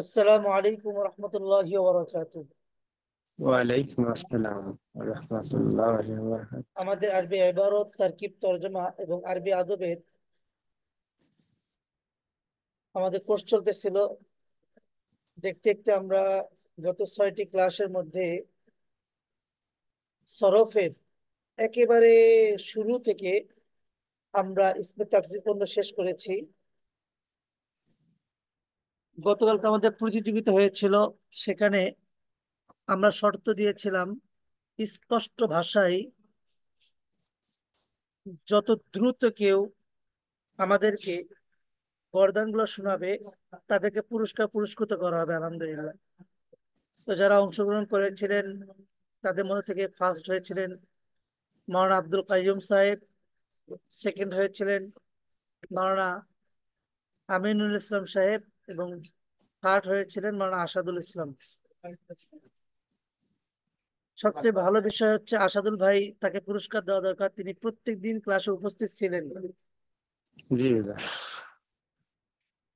আসসালামু আলাইকুম রহমতুল্লাহি ওয়া বারাকাতুহু। ওয়ালাইকুম আসসালাম রহমতুল্লাহ বরকাত। আমাদের আরবি ইবারত, তারকিব, তরজমা এবং আরবি আদবের আমাদের কোর্স চলতেছিল। দেখতে দেখতে আমরা গত 6টি ক্লাসের মধ্যে সরফের একেবারে শুরু থেকে আমরা ইসমে তাফজিল পর্যন্ত শেষ করেছি। গতকালকে আমাদের প্রতিযোগিতা হয়েছিল, সেখানে আমরা শর্ত দিয়েছিলাম স্পষ্ট ভাষায় যত দ্রুত কেউ আমাদেরকে বরদানগুলো শোনাবে তাদেরকে পুরস্কৃত করা হবে। আলহামদুলিল্লাহ। তো যারা অংশগ্রহণ করেছিলেন তাদের মধ্যে থেকে ফার্স্ট হয়েছিলেন মাওলানা আব্দুল কাইয়ুম সাহেব, সেকেন্ড হয়েছিলেন মাওলানা আমিনুল ইসলাম সাহেব এবং থার্ড হয়েছিলেন মাওলানা আসাদুল ইসলাম। সবচেয়ে ভালো বিষয় হচ্ছে আসাদুল ভাই, তাকে পুরস্কার দেওয়া দরকার, তিনি প্রত্যেক দিন ক্লাসে উপস্থিত ছিলেন। জি হুজুর।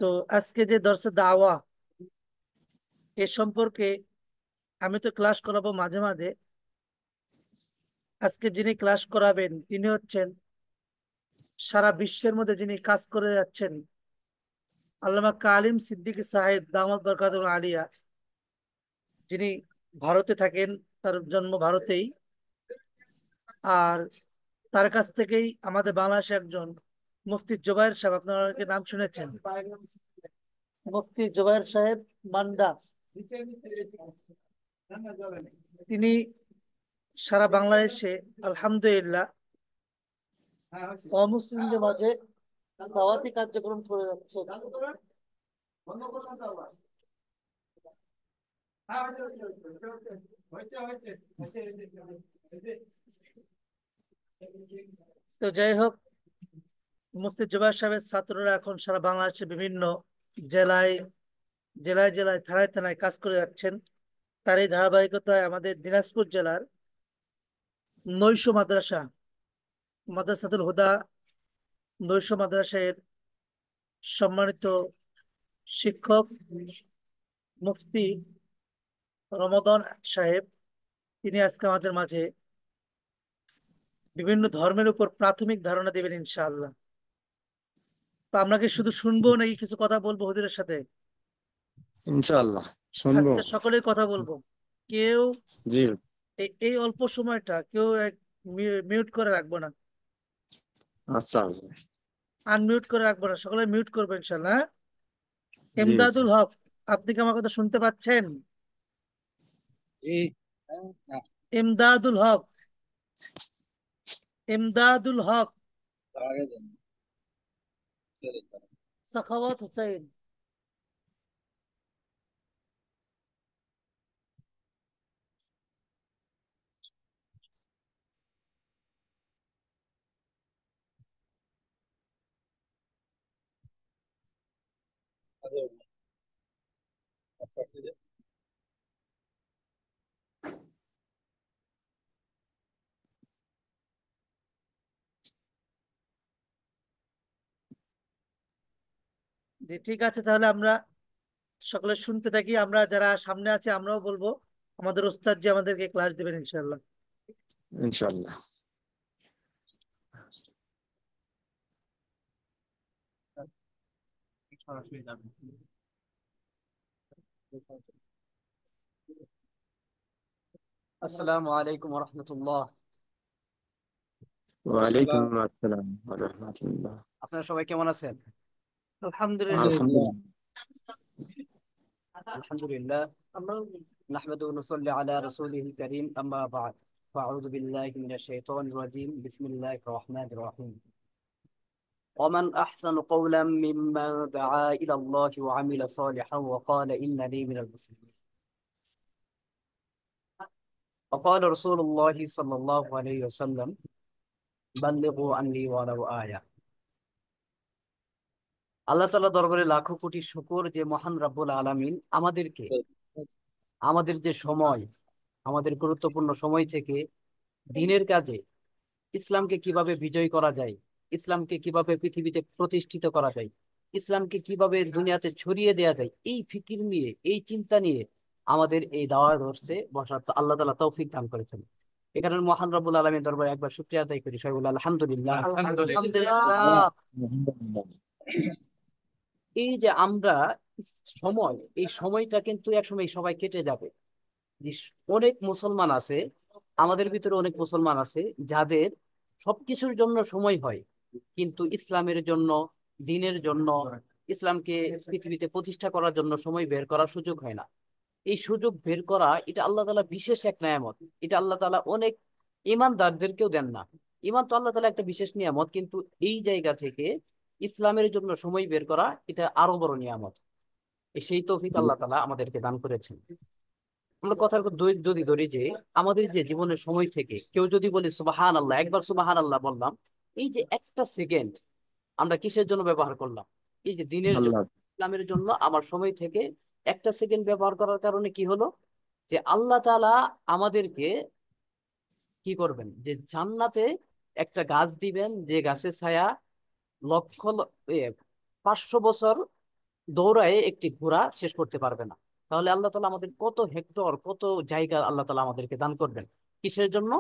তো আজকে যে দর্শে দাওয়া এ সম্পর্কে আমি তো ক্লাস করাবো মাঝে মাঝে। আজকে যিনি ক্লাস করাবেন তিনি হচ্ছেন সারা বিশ্বের মধ্যে যিনি কাজ করে যাচ্ছেন, আল্লামা কালিম সিদ্দিকী সাহেব দামাত বরকাতুল আলিয়া, যিনি ভারতে থাকেন, তার জন্ম ভারতেই। আর তার কাছ থেকেই আমাদের বাংলাদেশে একজন মুফতি জুবায়ের সাহেব, আপনারা কি নাম শুনেছেন? মুফতি জুবায়ের সাহেব মান্ডা, তিনি সারা বাংলাদেশে আলহামদুলিল্লাহ অমুসলিমদের মাঝে দাওয়াতি কার্যক্রম করে যাচ্ছে। তো যাই হোক, মুফতি জুবায়ের সাহেবের ছাত্ররা এখন সারা বাংলাদেশে বিভিন্ন জেলায় জেলায় জেলায় থানায় থানায় কাজ করে যাচ্ছেন। তার এই ধারাবাহিকতায় আমাদের দিনাজপুর জেলার নৈশ মাদ্রাসা, মাদ্রাসাতুল হুদা নৈশ মাদ্রাসার সম্মানিত শিক্ষক মুফতি রমাদান সাহেব, তিনি আজকে আমাদের মাঝে বিভিন্ন ধর্মের উপর প্রাথমিক ধারণা দেবেন ইনশাআল্লাহ। তো আমরা কি শুধু শুনবো নাকি কিছু কথা বলবো হুজুরের সাথে? ইনশাআল্লাহ শুনবো। আজকে সকলেই কথা বলবো। কেউ জি। এই অল্প সময়টা কেউ মিউট করে রাখবো না, আচ্ছা হুজুর। আনমিউট করে রাখবো না, সকলে মিউট করবো ইনশাল্লাহ, হ্যাঁ? জি জি। এমদাদুল হক, আপনি কি আমার কথা শুনতে পাচ্ছেন? জি। হ্যাঁ, এমদাদুল হক, এমদাদুল হক, তার আগে দেন। ছেড়ে দাও। সাখাওয়াত হুসাইন। আগে ফার্স্টে যে জি ঠিক আছে, তাহলে আমরা সকলে শুনতে থাকি। আমরা যারা সামনে আছি আমরাও বলবো, আমাদের ওস্তাদ জি আমাদেরকে ক্লাস দেবেন ইনশাল্লাহ। ইনশাআল্লাহ। সরাসরি যাবে। আসসালামু আলাইকুম রহমতুল্লাহ। ওয়ালাইকুম আসসালাম রহমতুল্লাহ। আপনারা সবাই কেমন আছেন? আলহামদুলিল্লাহ। আলহামদুলিল্লাহ। আলহামদুলিল্লাহ। আলহামদুলিল্লাহ। আমরা নাহমাদু ওয়া নুসাল্লি আলা রাসূলিল কারীম, আম্মা বা'দ। ফাআউযু বিল্লাহি মিনাশ শাইতানির রাজীম। বিসমিল্লাহির রহমানির রহিম। ومن أحسن قولا ممن دعا إلى الله وعمل صالحا وقال إنني من المسلمين. وقال رسول الله صلى الله عليه وسلم بلغوا عني ولو آية. আল্লাহ তাআলা দরবারে লাখো কোটি শুকর যে মহান রব্বুল আলামিন আমাদেরকে আমাদের যে সময়, আমাদের গুরুত্বপূর্ণ সময় থেকে দিনের কাজে ইসলামকে কিভাবে বিজয় করা যায়, ইসলামকে কিভাবে পৃথিবীতে প্রতিষ্ঠিত করা যায়, ইসলামকে কিভাবে দুনিয়াতে ছড়িয়ে দেওয়া যায়, এই ফিকির নিয়ে, এই চিন্তা নিয়ে আমাদের এই দাওয়া ধরছে বসার তো আল্লাহ তাআলা তৌফিক দান করেছেন। এখানে মহান রব্বুল আলামিনের দরবারে একবার শুকরিয়া আদায় করি, সবাই বলে আলহামদুলিল্লাহ। আলহামদুলিল্লাহ। আলহামদুলিল্লাহ। এই যে আমরা সময়, এই সময়টা কিন্তু একসময় সবাই কেটে যাবে। যে অনেক মুসলমান আছে, আমাদের ভিতরে অনেক মুসলমান আছে যাদের সবকিছুর জন্য সময় হয়, কিন্তু ইসলামের জন্য, দ্বীনের জন্য, ইসলামকে পৃথিবীতে প্রতিষ্ঠা করার জন্য সময় বের করার সুযোগ হয় না। এই সুযোগ বের করা এটা আল্লাহ তাআলা বিশেষ এক নিয়ামত। এটা আল্লাহ তাআলা অনেক ইমানদারদেরকেও দেন না। ইমান তো আল্লাহ তাআলা একটা বিশেষ নিয়ামত, কিন্তু এই জায়গা থেকে ইসলামের জন্য সময় বের করা এটা আরো বড় নিয়ামত। সেই তৌফিক আল্লাহ তাআলা আমাদেরকে দান করেছেন। আমরা কথার যদি ধরি যে আমাদের যে জীবনের সময় থেকে কেউ যদি বলি সুবহান আল্লাহ, একবার সুবহান আল্লাহ বললাম, এই যে একটা সেকেন্ড আমরা কিসের জন্য ব্যবহার করলাম? এই যে দিনের জন্য, আল্লাহ। ইসলামের জন্য আমার সময় থেকে একটা সেকেন্ড ব্যবহার করার কারণে কি হলো, যে আল্লাহ তাআলা আমাদেরকে কি করবেন, যে জান্নাতে একটা গাছ দিবেন, যে গাছের ছায়া লক্ষ 500 বছর দৌড়ায় একটি ঘোড়া শেষ করতে পারবে না। তাহলে আল্লাহ তাআলা আমাদের কত হেক্টর, কত জায়গা আল্লাহ তাআলা আমাদেরকে দান করবেন কিসের জন্য?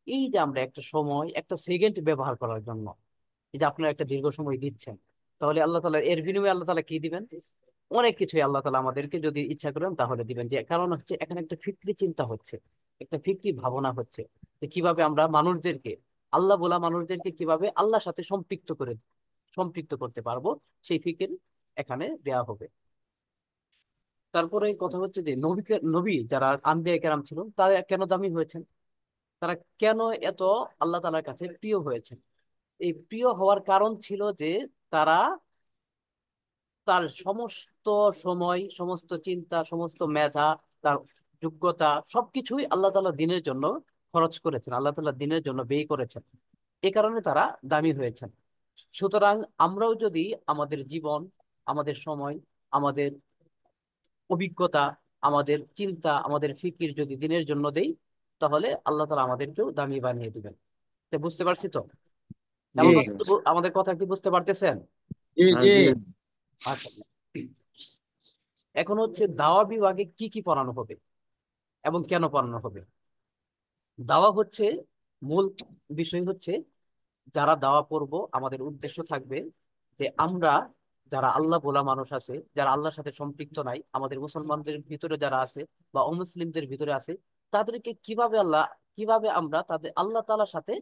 এই যে আমরা একটা সময়, একটা সেকেন্ড ব্যবহার করার জন্য। এই যে আপনারা একটা দীর্ঘ সময় দিচ্ছেন, তাহলে আল্লাহ তাআলা এর বিনিময়ে আল্লাহ তাআলা কি দিবেন? অনেক কিছুই আল্লাহ তাআলা আমাদেরকে যদি ইচ্ছা করেন তাহলে দিবেন। যে কারণ হচ্ছে এখানে একটা ফিক্রি চিন্তা হচ্ছে, একটা ফিক্রি ভাবনা হচ্ছে, যে কিভাবে আমরা মানুষদেরকে, আল্লাহ বলা মানুষদেরকে কিভাবে আল্লাহর সাথে সম্পৃক্ত করতে পারবো, সেই ফিকির এখানে দেয়া হবে। তারপরে কথা হচ্ছে যে নবী যারা আম্বিয়া কেরাম ছিল তারা কেন দামি হয়েছেন, তারা কেন এত আল্লাহ তাআলার কাছে প্রিয় হয়েছেন? এই প্রিয় হওয়ার কারণ ছিল যে তারা তার সমস্ত সময়, সমস্ত চিন্তা, সমস্ত মেধা, তার যোগ্যতা সবকিছুই আল্লাহ তাআলা দ্বীনের জন্য খরচ করেছেন, আল্লাহ তাআলা দ্বীনের জন্য ব্যয় করেছেন। এই কারণে তারা দামি হয়েছেন। সুতরাং আমরাও যদি আমাদের জীবন, আমাদের সময়, আমাদের অভিজ্ঞতা, আমাদের চিন্তা, আমাদের ফিকির যদি দ্বীনের জন্য দেই, তাহলে আল্লাহ তাআলা আমাদেরকেও দামি বানিয়ে দিবেন। তো বুঝতে পারছি তো? জি আমার জি। আমাদের কথা কি বুঝতে পারতেছেন? জি হ্যাঁ জি। জি। আচ্ছা, এখন হচ্ছে দাওয়া বিভাগে কি কি পড়ানো হবে এবং কেন পড়ানো হবে। দাওয়া হচ্ছে, মূল বিষয় হচ্ছে, যারা দাওয়া পড়ব আমাদের উদ্দেশ্য থাকবে যে আমরা যারা আল্লাহ বলা মানুষ আছে, যারা আল্লাহর সাথে সম্পৃক্ত নাই, আমাদের মুসলমানদের ভিতরে যারা আছে বা অমুসলিমদের ভিতরে আছে, তাদেরকে কিভাবে আমরা তাদের আল্লাহ তাআলার সাথে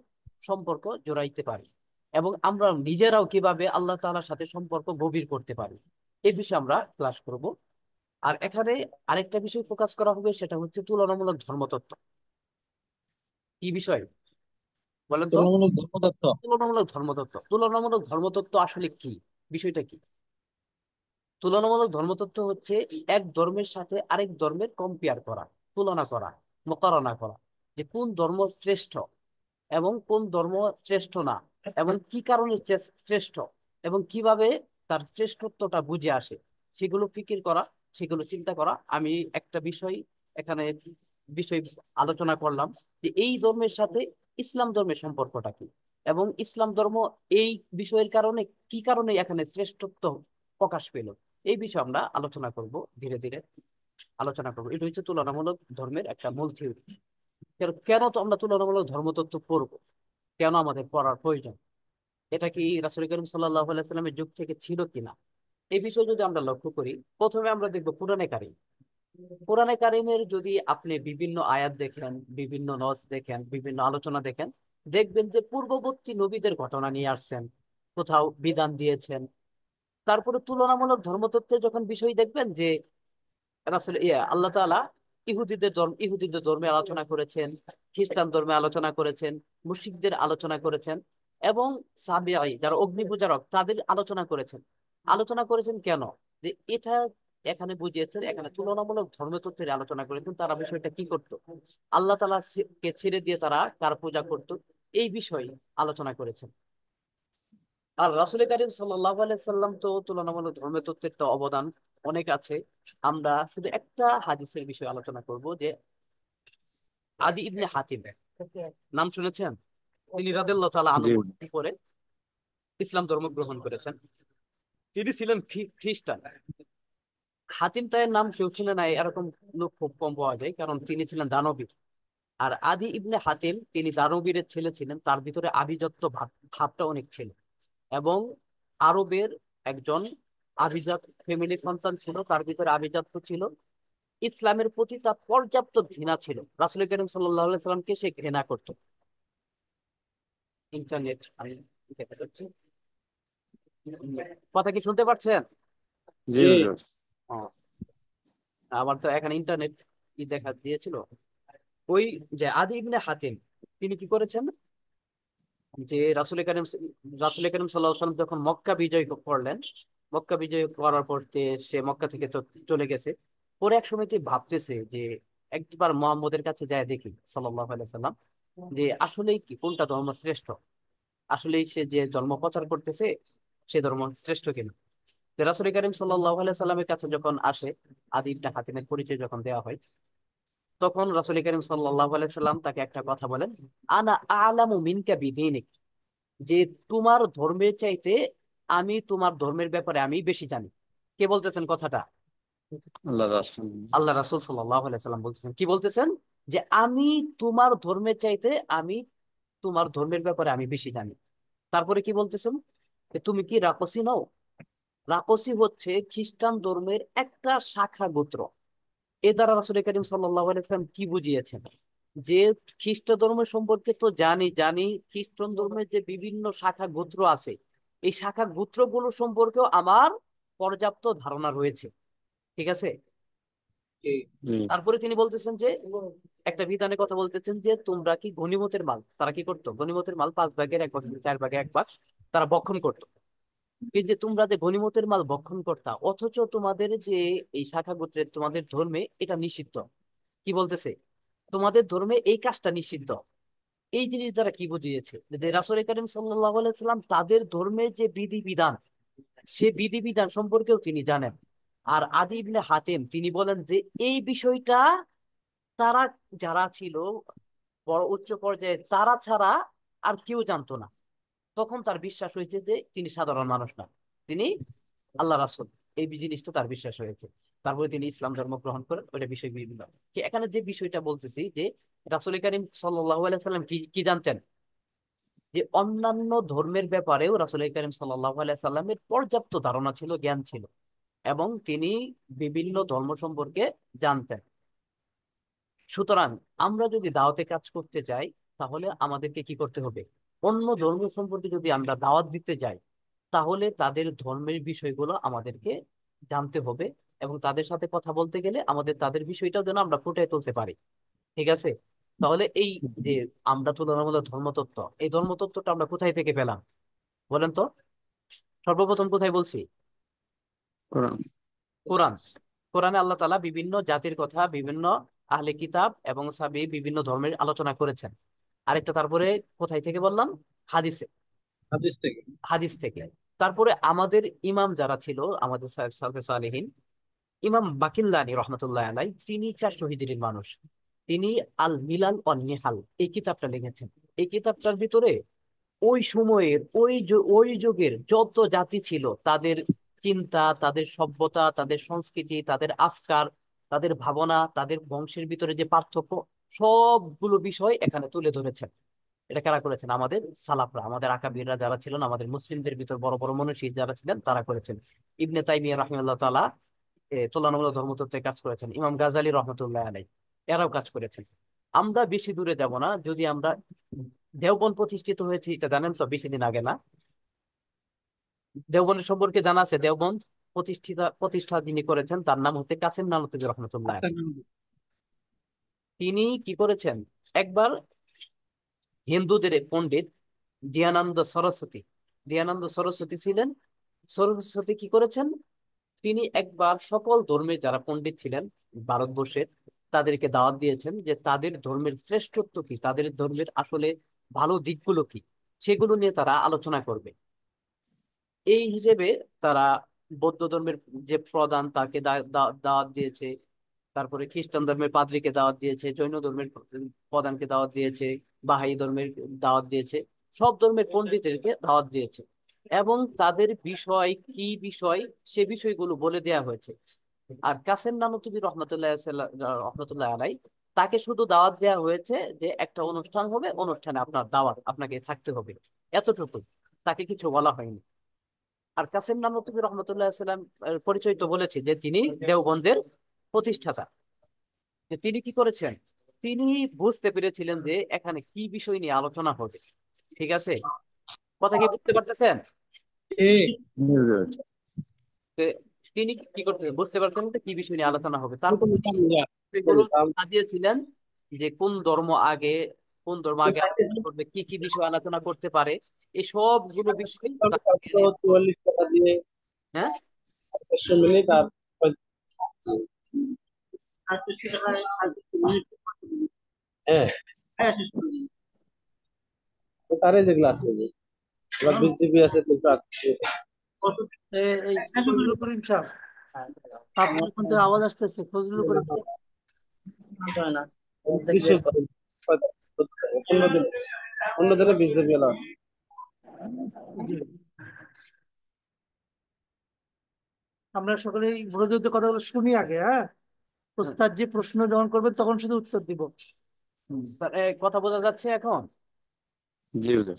সম্পর্ক জোড়াইতে পারি, এবং আমরা নিজেরাও কিভাবে আল্লাহ তাআলার সাথে সম্পর্ক গভীর করতে পারি, এই বিষয়ে আমরা ক্লাস করব। আর এখানে আরেকটা বিষয় ফোকাস করা হবে, সেটা হচ্ছে তুলনামূলক ধর্মতত্ত্ব। কি বিষয় বলেন তো? তুলনামূলক ধর্মতত্ত্ব। তুলনামূলক ধর্মতত্ত্ব আসলে কি, বিষয়টা কি? তুলনামূলক ধর্মতত্ত্ব হচ্ছে এক ধর্মের সাথে আরেক ধর্মের কম্পেয়ার করা, তুলনা করা, মোকারনা করা, যে কোন ধর্ম শ্রেষ্ঠ এবং কোন ধর্ম শ্রেষ্ঠ না, এবং কি কারণে শ্রেষ্ঠ, এবং কিভাবে তার শ্রেষ্ঠত্বটা বুঝে আসে, সেগুলো ফিকির করা, সেগুলো চিন্তা করা। আমি একটা বিষয় আলোচনা করলাম যে এই ধর্মের সাথে ইসলাম ধর্মের সম্পর্কটা কি, এবং ইসলাম ধর্ম এই বিষয়ের কারণে কি কারণে এখানে শ্রেষ্ঠত্ব প্রকাশ পেল, এই বিষয়ে আমরা আলোচনা করব, ধীরে ধীরে আলোচনা করবো। এটা হচ্ছে তুলনামূলক ধর্মের একটা মূল থিওরি। কেন তো আমরা তুলনামূলক ধর্মতত্ত্ব পড়বো, কেন আমাদের পড়ার প্রয়োজন, এটা কি রাসূল করিম সাল্লাল্লাহু আলাইহি সাল্লামের যুগ থেকে ছিল কিনা, এই বিষয়ে যদি আমরা লক্ষ্য করি, প্রথমে আমরা দেখবো কোরআনে কারিম। কোরআনে কারিমের যদি আপনি বিভিন্ন আয়াত দেখেন, বিভিন্ন নস দেখেন, বিভিন্ন আলোচনা দেখেন, দেখবেন যে পূর্ববর্তী নবীদের ঘটনা নিয়ে আসছেন, কোথাও বিধান দিয়েছেন। তারপরে তুলনামূলক ধর্মতত্ত্বের যখন বিষয় দেখবেন যে রাসূল আল্লাহ তাআলা ইহুদিদের ধর্মে আলোচনা করেছেন, খ্রিস্টান ধর্মে আলোচনা করেছেন, মুশরিকদের আলোচনা করেছেন, এবং সাবিঈ যারা অগ্নি পূজারক তাদের আলোচনা করেছেন কেন? যে এটা এখানে বুঝিয়েছেন, এখানে তুলনামূলক ধর্মতত্ত্বের আলোচনা করেছেন, তারা বিষয়টা কি করতো, আল্লাহ তাআলা কে ছেড়ে দিয়ে তারা কার পূজা করত, এই বিষয়ে আলোচনা করেছেন। আর রাসূল কারীম সাল্লাল্লাহু আলাইহি সাল্লাম তো তুলনামূলক ধর্মতত্ত্বের তো অবদান অনেক আছে। আমরা শুধু একটা হাদিসের বিষয়ে আলোচনা করব, যে আদি ইবনে হাতিম নাম শুনেছেন? তিনি রাদিয়াল্লাহু তাআলা আনহু জি। পরে ইসলাম ধর্ম গ্রহণ করেছেন। তিনি ছিলেন খ্রিস্টান। হাতিম তাইয়ের নাম কেউ শুনে নাই এরকম লোক খুব কম পাওয়া যায়, কারণ তিনি ছিলেন দানবীর। আর আদি ইবনে হাতিম তিনি দানবীরের ছেলে ছিলেন, তার ভিতরে আভিজাত্য ভাবটা অনেক ছিল, এবং আরবের একজন আভিজাত ফ্যামিলির সন্তান ছিল, তার ভিতরে আভিজাত্য ছিল। ইসলামের প্রতি তার পর্যাপ্ত ঘৃণা ছিল, রাসূল করিম সাল্লাল্লাহু আলাইহি সাল্লামকে সে ঘৃণা করত। ইন্টারনেট আমি দেখা যাচ্ছে, কথা কি শুনতে পাচ্ছেন? জি জি। হুজুর। ও, আমার তো এখানে ইন্টারনেট কি দেখা দিয়েছিল। ওই যে আদি ইবনে হাতিম তিনি কি করেছেন, যে রাসূল করিম সাল্লাল্লাহু আলাইহি ওয়াসাল্লাম যখন মক্কা বিজয় করলেন, মক্কা বিজয় করার পর সে মক্কা থেকে তো চলে গেছে। পরে এক সময় তুই ভাবতেছে যে একবার মুহাম্মদের কাছে যায় দেখি সাল্লাল্লাহু আলাইহি সাল্লাম, যে আসলেই কি কোনটা ধর্ম শ্রেষ্ঠ, আসলেই সে যে ধর্ম প্রচার করতেছে সে ধর্ম শ্রেষ্ঠ কিনা। তো রাসূল করিম সাল্লাল্লাহু আলাইহি সাল্লামের কাছে যখন আসে, আদি ইবনে হাতিমের পরিচয় যখন দেওয়া হয়, তখন রাসূল করিম সাল্লাল্লাহু আলাইহি সাল্লাম তাকে একটা কথা বলেন, আনা আ'লামু মিনকা বিদীনিক, যে তোমার ধর্মের চাইতে আমি তোমার ধর্মের ব্যাপারে আমি বেশি জানি। কে বলতেছেন কথাটা? আল্লাহ রাসূল। আল্লাহ রাসূল সাল্লাল্লাহু আলাইহি সাল্লাম বলতেছেন। কি বলতেছেন? যে আমি তোমার ধর্মের চাইতে আমি তোমার ধর্মের ব্যাপারে আমি বেশি জানি। তারপরে কি বলতেছেন? যে তুমি কি রাকসি নও? রাকসি হচ্ছে খ্রিস্টান ধর্মের একটা শাখা গোত্র। এ দ্বারা রাসূল করিম সাল্লাল্লাহু আলাইহি ওয়াসাল্লাম কি বুঝিয়েছেন, যে খ্রিস্ট ধর্ম সম্পর্কে তো জানি জানি, খ্রিস্টান ধর্মের যে বিভিন্ন শাখা গোত্র আছে, এই শাখা গোত্রগুলো সম্পর্কেও আমার পর্যাপ্ত ধারণা রয়েছে। ঠিক আছে। জি। জি তারপরে তিনি বলতেছেন যে একটা বিধানের কথা বলতেছেন, যে তোমরা কি গনিমতের মাল, তারা কি করতো, গনিমতের মাল 5 ভাগের 1 ভাগ, 4 ভাগে 1 ভাগ তারা ভক্ষণ করতো। এই যে তোমরা যে গনিমতের মাল ভক্ষণ করতা, অথচ তোমাদের যে এই শাখা গোত্রের তোমাদের ধর্মে এটা নিষিদ্ধ। কি বলতেছে? তোমাদের ধর্মে এই কাজটা নিষিদ্ধ। এই জিনিস দ্বারা কি বুঝিয়েছে, যে রাসূল করিম সাল্লাল্লাহু আলাইহি সাল্লাম তাদের ধর্মের যে বিধিবিধান, সে বিধিবিধান সম্পর্কেও তিনি জানেন। আর আদি ইবনে হাতিম তিনি বলেন যে এই বিষয়টা তারা যারা ছিল বড় উচ্চ পর্যায়ে তারা ছাড়া আর কেউ জানতো না। তখন তার বিশ্বাস হয়েছে যে তিনি সাধারণ মানুষ না, তিনি আল্লাহ রাসূল। এই জিনিসটা তার বিশ্বাস হয়েছে। তারপরে তিনি ইসলাম ধর্ম গ্রহণ করেন। ওইটা বিষয় বিভিন্ন কি এখানে যে বিষয়টা বলতেছি, যে রাসূল করিম সাল্লাল্লাহু আলাইহি সাল্লাম কি কি জানতেন, যে অন্যান্য ধর্মের ব্যাপারেও রাসূল করিম সাল্লাল্লাহু আলাইহি সাল্লামের পর্যাপ্ত ধারণা ছিল, জ্ঞান ছিল, এবং তিনি বিভিন্ন ধর্ম সম্পর্কে জানতেন। সুতরাং আমরা যদি দাওয়াতে কাজ করতে যাই, তাহলে আমাদেরকে কি করতে হবে, অন্য ধর্ম সম্পর্কে যদি আমরা দাওয়াত দিতে যাই, তাহলে তাদের ধর্মের বিষয়গুলো আমাদেরকে জানতে হবে, এবং তাদের সাথে কথা বলতে গেলে আমাদের তাদের বিষয়টাও যেন আমরা ফুটিয়ে তুলতে পারি। ঠিক আছে। তাহলে এই যে আমরা তুলনামূলক ধর্মতত্ত্ব, এই ধর্মতত্ত্বটা আমরা কোথায় থেকে পেলাম বলেন তো? সর্বপ্রথম কোথায় বলছি? কোরআন। কোরআন। কোরআনে আল্লাহ তাআলা বিভিন্ন জাতির কথা, বিভিন্ন আহলে কিতাব এবং সাহাবী বিভিন্ন ধর্মের আলোচনা করেছেন। আরেকটা তারপরে কোথায় থেকে বললাম? হাদিসে, হাদিস থেকে। হাদিস থেকে। তারপরে আমাদের ইমাম যারা ছিল, আমাদের সালফে সালেহীন, ইমাম বাকিল্লানি রহমতুল্লাহ আলাই, তিনি 400 হিজরির মানুষ। তিনি আল মিলাল ওয়ান নিহাল এই কিতাবটা লিখেছেন। এই কিতাবটার ভিতরে ওই সময়ের ওই যুগের যত জাতি ছিল, তাদের চিন্তা, তাদের সভ্যতা, তাদের সংস্কৃতি, তাদের আফকার, তাদের ভাবনা, তাদের বংশের ভিতরে যে পার্থক্য, সবগুলো বিষয় এখানে তুলে ধরেছেন। এটা কারা করেছেন? আমাদের সালাফরা, আমাদের আকাবিররা যারা ছিলেন, আমাদের মুসলিমদের ভিতর বড় বড় মনীষী যারা ছিলেন, তারা করেছেন। ইবনে তাইমিয়া রাহিমাহুল্লাহ তাআলা তুলনামূলক ধর্মতত্ত্বে কাজ করেছেন। ইমাম গাজালি রহমতুল্লাহ আলাই এরাও কাজ করেছেন। আমরা বেশি দূরে যাব না। যদি আমরা দেওবন্দ প্রতিষ্ঠিত হয়েছে, এটা জানেন তো, বেশি দিন আগে না? দেওবন্দের সম্পর্কে জানা আছে? দেওবন্দ প্রতিষ্ঠা যিনি করেছেন তার নাম হচ্ছে কাসেম নানুতুবি রহমতুল্লাহ আলাইহি। তিনি কি করেছেন, একবার হিন্দুদের পণ্ডিত দয়ানন্দ সরস্বতী ছিলেন। সরস্বতী কি করেছেন, তিনি একবার সকল ধর্মের যারা পণ্ডিত ছিলেন ভারতবর্ষের, তাদেরকে দাওয়াত দিয়েছেন যে তাদের ধর্মের শ্রেষ্ঠত্ব কি, তাদের ধর্মের আসলে ভালো দিকগুলো কি, সেগুলো নিয়ে তারা আলোচনা করবে। এই হিসেবে তারা বৌদ্ধ ধর্মের যে প্রধান তাকে দাওয়াত দিয়েছে, তারপরে খ্রিস্টান ধর্মের পাদ্রীকে দাওয়াত দিয়েছে, জৈন ধর্মের প্রধানকে দাওয়াত দিয়েছে, বাহাই ধর্মের দাওয়াত দিয়েছে, সব ধর্মের পণ্ডিতদেরকে দাওয়াত দিয়েছে। এবং তাদের বিষয় কি বিষয় সে বিষয়গুলো বলে দেয়া হয়েছে। আর কাসেম নানুতুবি রহমতুল্লাহ আলাই তাকে শুধু দাওয়াত দেওয়া হয়েছে যে একটা অনুষ্ঠান হবে, অনুষ্ঠানে আপনার দাওয়াত, আপনাকে থাকতে হবে, এতটুকু, তাকে কিছু বলা হয়নি। আর কাসেম নানুতুবি রহমতুল্লাহ সাল্লাম পরিচয় তো বলেছে যে তিনি দেওবন্দের প্রতিষ্ঠাতা। যে তিনি কি করেছেন, তিনি বুঝতে পেরেছিলেন যে এখানে কি বিষয় নিয়ে আলোচনা হবে। ঠিক আছে, কথা কি বুঝতে পারতেছেন? ঠিক। জি হুজুর। তো তিনি কি করতে বুঝতে পারতেন যে কি বিষয় নিয়ে আলোচনা হবে, তারপর তিনি সেগুলো সাজিয়েছিলেন যে কোন ধর্ম আগে আলোচনা করবে, কি কি বিষয় আলোচনা করতে পারে, এই সবগুলো বিষয় হ্যাঁ। 100 মিনিট আর হ্যাঁ তারে যেগুলো আছে এবার 20 জিবি আছে কিন্তু এই ফজলুল করিম সাহেব, আপনার ওখান থেকে আওয়াজ আসতেছে, ফজলুল করিম সাহেব। অন্যদিনে 20 জিবি আছে। জি, আমরা সকলেই মনোযোগ দিয়ে কথাগুলো শুনি আগে, হ্যাঁ? ওস্তাদ যে প্রশ্ন যখন করবেন তখন শুধু উত্তর দিব। কথা বোঝা যাচ্ছে এখন? জি হুজুর।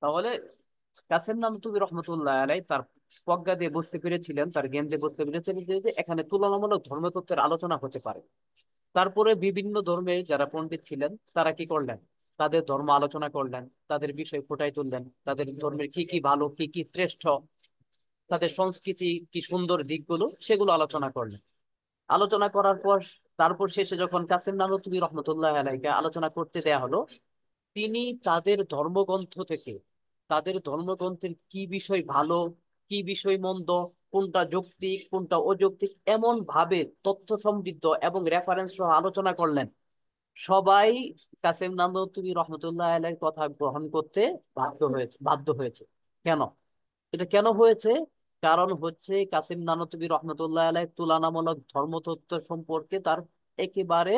তাহলে কাসেম নানুতুবি রহমতুল্লাহ আলাই তার প্রজ্ঞা দিয়ে বুঝতে পেরেছিলেন, তার জ্ঞান দিয়ে বুঝতে পেরেছিলেন যে এখানে তুলনামূলক ধর্মতত্ত্বের আলোচনা হতে পারে। তারপরে বিভিন্ন ধর্মের যারা পণ্ডিত ছিলেন তারা কি করলেন, তাদের ধর্ম আলোচনা করলেন, তাদের বিষয় ফুটাই তুললেন, তাদের ধর্মের কি কি ভালো, কি কি শ্রেষ্ঠ, তাদের সংস্কৃতি কি সুন্দর দিকগুলো সেগুলো আলোচনা করলেন। আলোচনা করার পর তারপর শেষে যখন কাসেম নানুতুবি রহমতুল্লাহ আলাইকে আলোচনা করতে দেয়া হলো, তিনি তাদের ধর্মগ্রন্থের কি বিষয় ভালো, কি বিষয় মন্দ, কোনটা যৌক্তিক কোনটা অযৌক্তিক, এমন ভাবে তথ্য সমৃদ্ধ এবং রেফারেন্স সহ আলোচনা করলেন। সবাই কাসেম নানুতুবি রহমতুল্লাহ আলাইহির কথা গ্রহণ করতে বাধ্য হয়েছে। কেন? এটা কেন হয়েছে? কারণ হচ্ছে কাসেম নানুতুবি রহমতুল্লাহ আলাইহি তুলনামূলক ধর্মতত্ত্ব সম্পর্কে তার একেবারে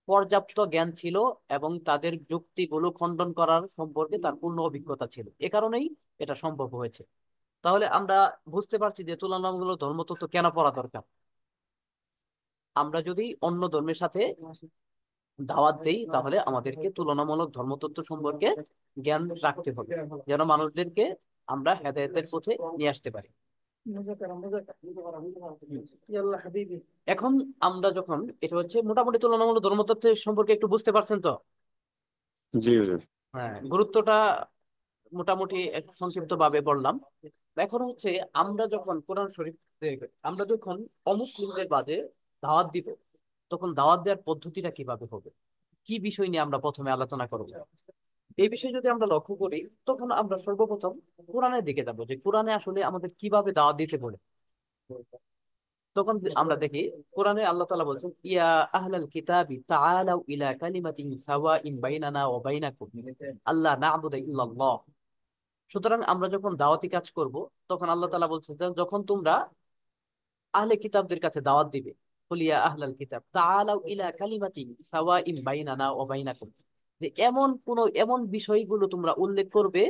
পর্যাপ্ত জ্ঞান ছিল এবং তাদের যুক্তিগুলো খণ্ডন করার সম্পর্কে তার পূর্ণ অভিজ্ঞতা ছিল। এ কারণেই এটা সম্ভব হয়েছে। তাহলে আমরা বুঝতে পারছি যে তুলনামূলক ধর্মতত্ত্ব কেন পড়া দরকার। আমরা যদি অন্য ধর্মের সাথে দাওয়াত দেই তাহলে আমাদেরকে তুলনামূলক ধর্মতত্ত্ব সম্পর্কে জ্ঞান রাখতে হবে, যেন মানুষদেরকে আমরা হেদায়েতের পথে নিয়ে আসতে পারি। ইয়াল্লাহ হাবিবি। এখন আমরা যখন এটা হচ্ছে মোটামুটি তুলনামূলক ধর্মতত্ত্বের সম্পর্কে একটু বুঝতে পারছেন তো? জি হুজুর। হ্যাঁ, গুরুত্বটা মোটামুটি সংক্ষিপ্ত ভাবে বললাম। এখন হচ্ছে আমরা যখন কোরআন শরীফ আমরা যখন অমুসলিমদের বাদে দাওয়াত দিব, তখন দাওয়াত দেওয়ার পদ্ধতিটা কিভাবে হবে, কি বিষয় নিয়ে আমরা প্রথমে আলোচনা করব, এই বিষয়ে যদি আমরা লক্ষ্য করি তখন আমরা সর্বপ্রথম কোরআনের দিকে যাবো, যে কোরআনে আসলে আমাদের কিভাবে দাওয়াত দিতে বলে। তখন আমরা দেখি কোরআনে আল্লাহ তাআলা বলছেন, ইয়া আহলাল কিতাবি তাআলাউ ইলা কালিমাতিন সাওয়াইন বাইনানা ওয়া বাইনাকুম আল্লা না'বুদা ইল্লাল্লাহ। সুতরাং আমরা যখন দাওয়াতি কাজ করব তখন আল্লাহ তাআলা বলছেন যে যখন তোমরা আহলে কিতাবদের কাছে দাওয়াত দিবে, কুল ইয়া আহলাল কিতাব তাআলাউ ইলা কালিমাতিন সাওয়াইন বাইনানা ওয়া বাইনাকুম, যে এমন বিষয়গুলো তোমরা উল্লেখ করবে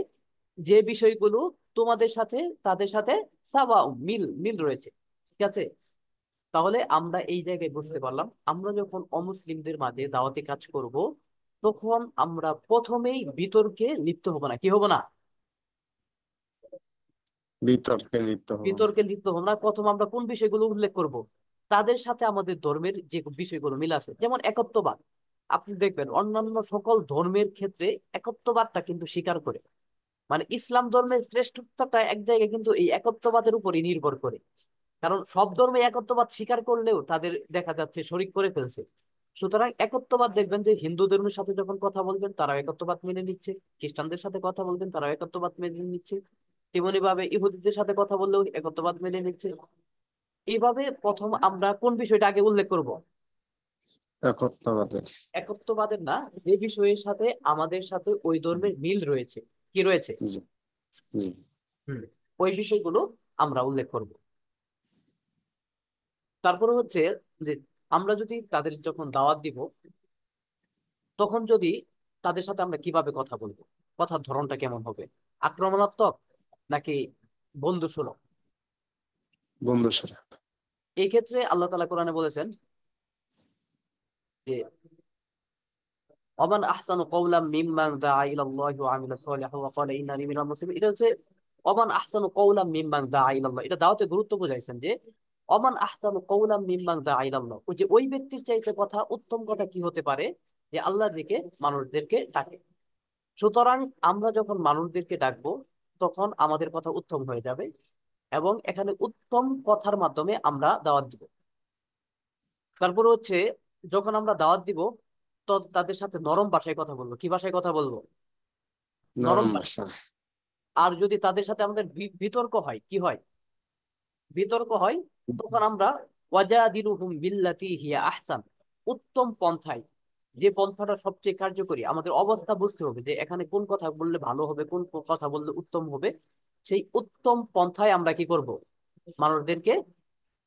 যে বিষয়গুলো তোমাদের সাথে তাদের সাথে সাওয়া, মিল মিল রয়েছে। ঠিক আছে, তাহলে আমরা এই জায়গায় বুঝতে পারলাম আমরা যখন অমুসলিমদের মাঝে দাওয়াতি কাজ করব তখন আমরা প্রথমেই বিতর্কে লিপ্ত হব না। কি হব না? বিতর্কে লিপ্ত হবো না। বিতর্কে লিপ্ত হব না। প্রথম আমরা কোন বিষয়গুলো উল্লেখ করব, তাদের সাথে আমাদের ধর্মের যে বিষয়গুলো মিল আছে, যেমন একত্ববাদ। আপনি দেখবেন অন্যান্য সকল ধর্মের ক্ষেত্রে একত্ববাদটা কিন্তু স্বীকার করে, মানে ইসলাম ধর্মের শ্রেষ্ঠত্বটা এক জায়গায় কিন্তু এই একত্ববাদের উপরই নির্ভর করে। কারণ সব ধর্মে একত্ববাদ স্বীকার করলেও তাদের দেখা যাচ্ছে শরিক করে ফেলছে। সুতরাং একত্ববাদ দেখবেন যে হিন্দু ধর্মের সাথে যখন কথা বলবেন তারা একত্ববাদ মেনে নিচ্ছে, খ্রিস্টানদের সাথে কথা বলবেন তারা একত্ববাদ মেনে নিচ্ছে, তেমনি ভাবে ইহুদিদের সাথে কথা বললেও একত্ববাদ মেনে নিচ্ছে। এইভাবে প্রথম আমরা কোন বিষয়টা আগে উল্লেখ করব? একত্ববাদের। একত্ববাদের না, যে বিষয়ের সাথে আমাদের সাথে ওই ধর্মের মিল রয়েছে। কি রয়েছে? জি জি। হুম, ওই বিষয়গুলো আমরা উল্লেখ করব। তারপরে হচ্ছে যে আমরা যদি তাদের যখন দাওয়াত দিব তখন যদি তাদের সাথে আমরা কিভাবে কথা বলবো, কথার ধরনটা কেমন হবে, আক্রমণাত্মক নাকি বন্ধু সুলভ? বন্ধু সারা। এই ক্ষেত্রে আল্লাহ তাআলা কোরআনে বলেছেন যে ওমান আহসানু কওলাম মিম্মান দাআ ইলাল্লাহি ওয়া আমিলা সলিহান ওয়া ক্বালা ইন্নানি মিনাল মুসলিমিন। এটা হচ্ছে ওমান আহসানু কওলাম মিম্মান দাআ ইলাল্লাহ। এটা দাওয়াতের গুরুত্ব বোঝাইছেন যে ওমান আহসানু কওলাম মিম্মান দাআ ইলাল্লাহ, ওই যে ওই ব্যক্তির চাইতে কথা উত্তম কথা কি হতে পারে যে আল্লাহর দিকে মানুষদেরকে ডাকে। সুতরাং আমরা যখন মানুষদেরকে ডাকবো তখন আমাদের কথা উত্তম হয়ে যাবে এবং এখানে উত্তম কথার মাধ্যমে আমরা দাওয়াত দিব। তারপরে হচ্ছে যখন আমরা দাওয়াত দিব তো তাদের সাথে নরম ভাষায় কথা বলবো। কি ভাষায় কথা বলবো? নরম নরম ভাষায়। ভাষা। আর যদি তাদের সাথে আমাদের বিতর্ক হয়, কি হয়? বিতর্ক হয়, তখন আমরা ওয়াজাদিলুহুম বিল্লাতি হিয়া আহসান, উত্তম পন্থায়, যে পন্থাটা সবচেয়ে কার্যকরী, আমাদের অবস্থা বুঝতে হবে যে এখানে কোন কথা বললে ভালো হবে, কোন কথা বললে উত্তম হবে। সেই উত্তম পন্থায় আমরা কি করব? মানুষদেরকে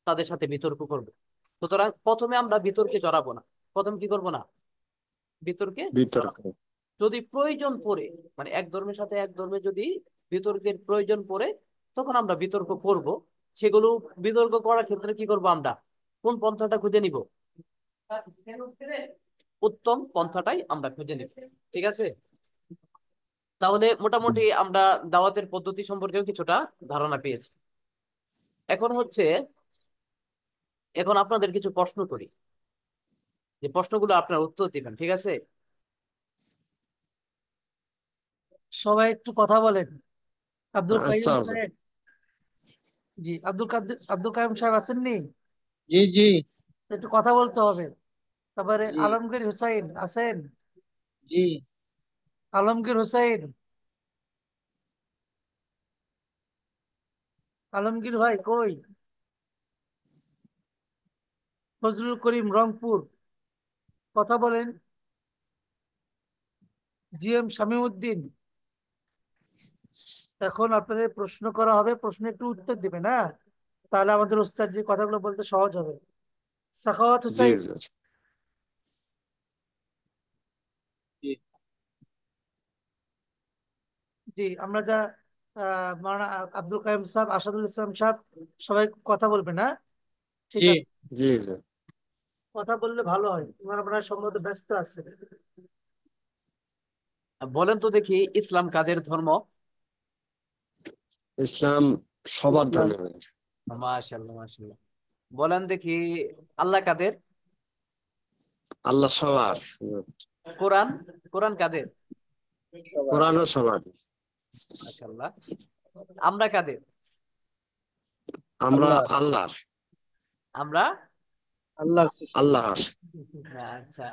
তাদের সাথে বিতর্ক করব। সুতরাং প্রথমে আমরা বিতর্কে জড়াবো না। প্রথম কি করব না? বিতর্কে বিতর্ক। জড়াবো। যদি প্রয়োজন পড়ে, মানে এক ধর্মের সাথে এক ধর্মে যদি বিতর্কের প্রয়োজন পড়ে তখন আমরা বিতর্ক করব। সেগুলো বিতর্ক করার ক্ষেত্রে কি করব? আমরা কোন পন্থাটা খুঁজে নিব? উত্তম পন্থাটাই আমরা খুঁজে নিব। ঠিক আছে? তাহলে মোটামুটি আমরা দাওয়াতের পদ্ধতি সম্পর্কেও কিছুটা ধারণা পেয়েছি। এখন হচ্ছে, এখন আপনাদের কিছু প্রশ্ন করি, যে প্রশ্নগুলো আপনার উত্তর দিবেন। ঠিক আছে? সবাই একটু কথা বলেন। আব্দুল আচ্ছা কাইম হুজুর। সাহেব, জি আব্দুল কাইম সাহেব আছেননি? জি জি একটু কথা বলতে হবে। তারপরে জি আলমগীর হুসাইন আছেন? জি আলমগীর হুসাইন, আলমগীর ভাই কই? ফজলুল করিম রংপুর, কথা বলেন। জিএম শামীমউদ্দিন, এখন আপনাদের প্রশ্ন করা হবে, প্রশ্ন একটু উত্তর দিবেন, হ্যাঁ? তাহলে আমাদের ওস্তাদ যে কথাগুলো বলতে সহজ হবে। সাখাওয়াত জি হুসাইন, হুজুর। জি জি আমরা যা মাওলানা আব্দুল কাইম সাহেব, আসাদুল ইসলাম সাহেব, সবাই কথা বলবেন, হ্যাঁ? ঠিক জি আছে, জি হুজুর। কথা বললে ভালো হয়, ওনারা আপনার সম্ভবত ব্যস্ত আছে। বলেন তো দেখি, ইসলাম কাদের ধর্ম? ইসলাম সবার ইসলাম ধর্মের। মাশাআল্লাহ, মাশাআল্লাহ। বলেন দেখি, আল্লাহ কাদের? আল্লাহ সবার। কোরআন, কোরআন কাদের? সবার। কোরআনও সবার। মাশাআল্লাহ। আমরা কাদের? আমরা আল্লাহ আল্লাহর। আমরা আল্লাহর সৃষ্টি। আল্লাহর। আচ্ছা।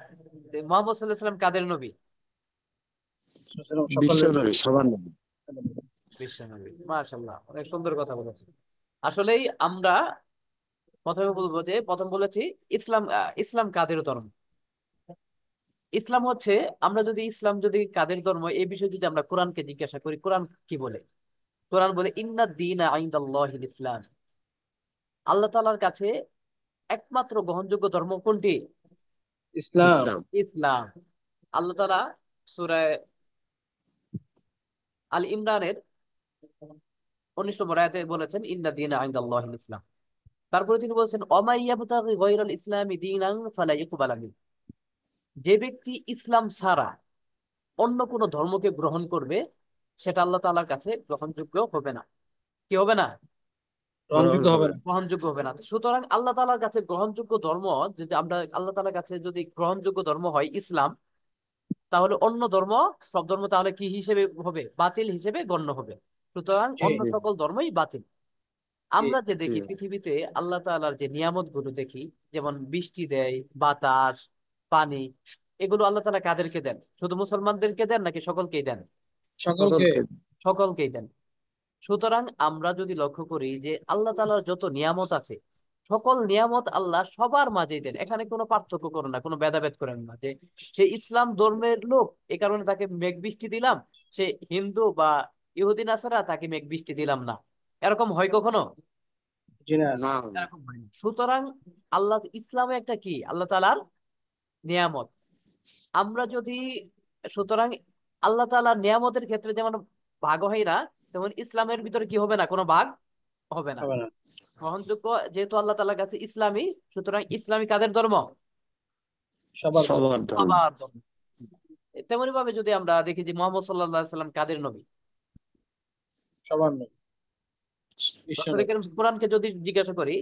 মোহাম্মদ সাল্লাল্লাহু আলাইহি সাল্লাম কাদের নবী? সকলের বিশ্বনবী, সবার নবী। বিশ্ব নবী। মাশাআল্লাহ, অনেক সুন্দর কথা বলেছেন। আসলেই আমরা প্রথমে বলবো যে, প্রথম বলেছি ইসলাম, ইসলাম কাদের ধর্ম? ইসলাম হচ্ছে, আমরা যদি ইসলাম যদি কাদের ধর্ম এই বিষয়ে যদি আমরা কোরআনকে জিজ্ঞাসা করি, কোরআন কি বলে? কোরআন বলে ইন্না দীনা ইনদাল্লাহিল ইসলাম। আল্লাহ তাআলার কাছে একমাত্র গ্রহণযোগ্য ধর্ম কোনটি? ইসলাম। ইসলাম। ইসলাম। আল্লাহ তাআলা সূরা আল ইমরানের 19 নম্বর আয়াতে বলেছেন ইন্না দীনা ইনদাল্লাহিল ইসলাম। তারপরে তিনি বলেছেন ওমা ইয়াবতাগি গায়রাল ইসলামি দীনান ফালা ইকবালা মিন। যে ব্যক্তি ইসলাম ছাড়া অন্য কোন ধর্মকে গ্রহণ করবে সেটা আল্লাহ তাআলার কাছে গ্রহণযোগ্য হবে না। কি হবে না? গ্রহণ গ্রহণযোগ্য হবে হবে না। না। গ্রহণযোগ্য হবে না। সুতরাং আল্লাহ তাআলার কাছে গ্রহণযোগ্য ধর্ম, যদি আমরা আল্লাহ তাআলার কাছে যদি গ্রহণযোগ্য ধর্ম হয় ইসলাম, তাহলে অন্য ধর্ম, সব ধর্ম তাহলে কি হিসেবে হবে? বাতিল হিসেবে গণ্য হবে। সুতরাং জি অন্য জি সকল ধর্মই বাতিল। জি আমরা যে জি দেখি পৃথিবীতে আল্লাহ তাআলার যে নিয়ামত গুলো দেখি, যেমন বৃষ্টি দেয়, বাতাস, পানি, এগুলো আল্লাহ তাআলা কাদেরকে দেন? শুধু মুসলমানদেরকে দেন নাকি সকলকেই দেন? সকলকে। সকলকে। সকলকেই দেন। সুতরাং আমরা যদি লক্ষ্য করি যে আল্লাহ তাআলার যত নিয়ামত আছে, সকল নিয়ামত আল্লাহ সবার মাঝেই দেন। এখানে কোনো পার্থক্য করেন না, কোনো ভেদাভেদ করেন না যে সে ইসলাম ধর্মের লোক এ কারণে তাকে মেঘ বৃষ্টি দিলাম, সে হিন্দু বা ইহুদি নাসারা তাকে মেঘ বৃষ্টি দিলাম না। এরকম হয় কখনো? জি না। না। এরকম হয় না। সুতরাং আল্লাহ, ইসলামে একটা কি আল্লাহ তাআলার নিয়ামত। আমরা যদি, সুতরাং আল্লাহ তাআলার নিয়ামতের ক্ষেত্রে যেমন ভাগ হয় না, তেমন ইসলামের ভিতরে কি হবে না, কোনো ভাগ হবে না। হবে না। গ্রহণযোগ্য যেহেতু আল্লাহ তাআলার কাছে ইসলামী, সুতরাং ইসলামী কাদের ধর্ম? সবার ধর্ম। সবার ধর্ম। সবার ধর্ম। তেমনি ভাবে যদি আমরা দেখি যে মোহাম্মদ সাল্লাল্লাহু আলাইহি সাল্লাম কাদের নবী? সবার নয়, বিশ্ব রাসূল নয়। কারীম কোরআনকে যদি জিজ্ঞাসা করি,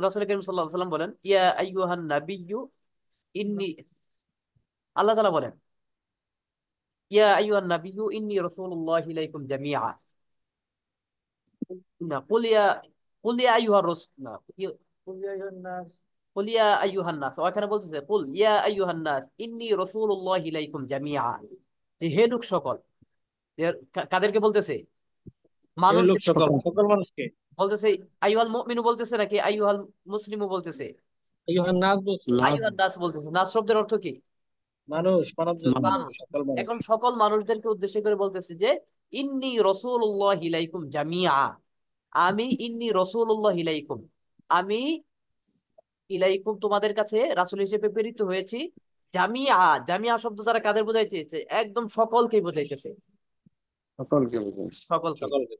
রাসূল কারীম সাল্লাল্লাহু আলাইহি সাল্লাম বলেন ইয়া আইয়ুহান নাবিয়্যু ইন্নী, আল্লাহ তাআলা বলেন ইয়া আইয়ুহান নাবিয়্যু ইন্নী রাসূলুল্লাহি ইলাইকুম জামিআ, না কুল ইয়া আইয়ুহার রাসূল, না কুল ইয়া আইয়ুহান নাস, কুল ইয়া আইয়ুহান নাস, ওখানে বলতেছে কুল ইয়া আইয়ুহান নাস ইন্নী রাসূলুল্লাহি ইলাইকুম জামিআ, যে হে লোক সকল, যে কাদেরকে বলতেছে? এই লোক মানুষদের সকল, সকল। সকল মানুষকে। বলতেছে। আইয়ুহাল মুমিনু বলতেছে নাকি আইয়ুহাল মুসলিমু বলতেছে? ইউহান নাস বলছে। লাভ। আইয়ুহান নাস বলতেছে। নাস শব্দের অর্থ কি? মানুষ, মানব জাতি, মানুষ। মানুষ। সকল মানুষ। এখন সকল মানুষদেরকে উদ্দেশ্য করে বলতেছে যে ইন্নী রাসূলুল্লাহি ইলাইকুম জামিআ, আমি ইন্নী রাসূলুল্লাহি ইলাইকুম, আমি ইলাইকুম তোমাদের কাছে রাসূল হিসেবে প্রেরিত হয়েছি। জামিআ, জামিআ শব্দ দ্বারা কাদের বোঝাইতেছে? একদম সকলকেই বোঝাইতেছে, সকলকে বোঝাচ্ছে। সকলকে। সকলকে।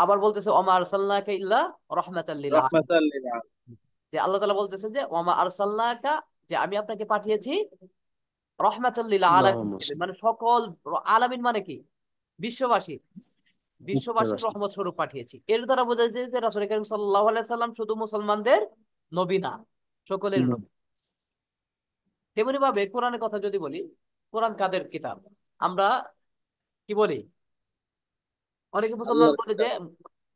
আবার বলতেছে ওমা আরসালনাকা ইল্লা রাহমাতাল লিল আলামিন, রাহমাতাল লিল আলামিন। যে আল্লাহ তাআলা বলতেছে যে ওমা আরসালনাকা, যে আমি আপনাকে পাঠিয়েছি রাহমাতাল লিল আলামিন রহমত। হিসেবে, মানে সকল আলামিন মানে কি? বিশ্ববাসী, বুঝতে বিশ্ববাসীর পারছি। রহমত স্বরূপ পাঠিয়েছি। এর দ্বারা বোঝা যায় যে রাসূল কারীম সাল্লাল্লাহু আলাইহি সাল্লাম শুধু মুসলমানদের নবী না, সকলের নবী। তেমনি ভাবে কোরআনের কথা যদি বলি, কোরআন কাদের কিতাব? আমরা কি বলি? অনেকে মুসলমান আল্লাহর বলে যে কিতাব।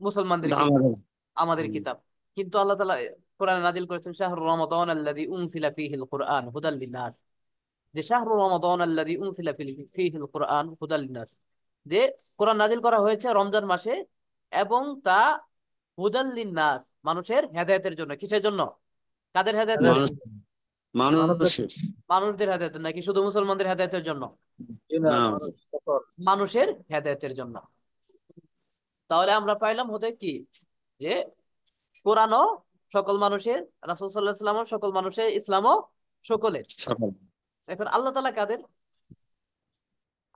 মুসলমানদের এটা কিতাব, আমাদের। আমাদের কিতাব। কিন্তু আল্লাহ তাআলা কোরআনে নাযিল করেছেন শাহরু রমাদান আল্লাযী উনজিলা ফীহিল কুরআন হুদাল লিন-নাস, যে শাহরু রমাদান আল্লাযী উনজিলা ফীহিল কুরআন হুদাল লিন-নাস, যে কোরআন নাযিল করা হয়েছে রমজান মাসে এবং তা হুদাল লিন-নাস, মানুষের হেদায়েতের জন্য। কিসের জন্য? কাদের হেদায়েতের হেদায়েত, জন্য? মানুষ। মানব জাতি। মানুষের। মানুষদের হেদায়েতের, নাকি শুধু মুসলমানদের হেদায়েতের জন্য? জি না, না। মানুষ সকল। মানুষের হেদায়েতের জন্য। তাহলে আমরা পাইলাম হতে কি, যে কোরআনও সকল মানুষের, রাসূল সাল্লাল্লাহু আলাইহি ওয়াসাল্লামও সকল মানুষের, ইসলামও সকলের। সকল। এখন আল্লাহ তাআলা কাদের?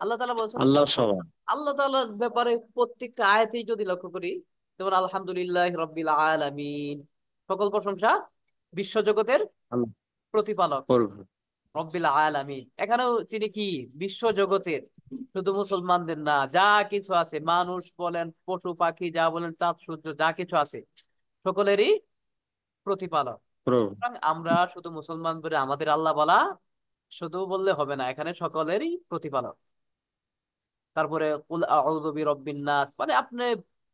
আল্লাহ তাআলা বলছেন আল্লাহ সবার। আল্লাহ তাআলার ব্যাপারে প্রত্যেকটা আয়াতেই যদি লক্ষ্য করি, যেমন আলহামদুলিল্লাহি রাব্বিল আলামিন, সকল প্রশংসা বিশ্বজগতের আল্লাহ প্রতিপালক করবে। রব্বিল আলামিন। এখানেও তিনি কি? বিশ্বজগতের, শুধু মুসলমানদের না, যা কিছু আছে, মানুষ বলেন, পশু পাখি যা বলেন, চাঁদ সূর্য যা কিছু আছে, সকলেরই প্রতিপালক। প্রভু। সুতরাং আমরা শুধু মুসলমান বলে আমাদের আল্লাহ বলা শুধু বললে হবে না, এখানে সকলেরই প্রতিপালক। তারপরে কুল আউযু বিরাব্বিন নাস, মানে আপনি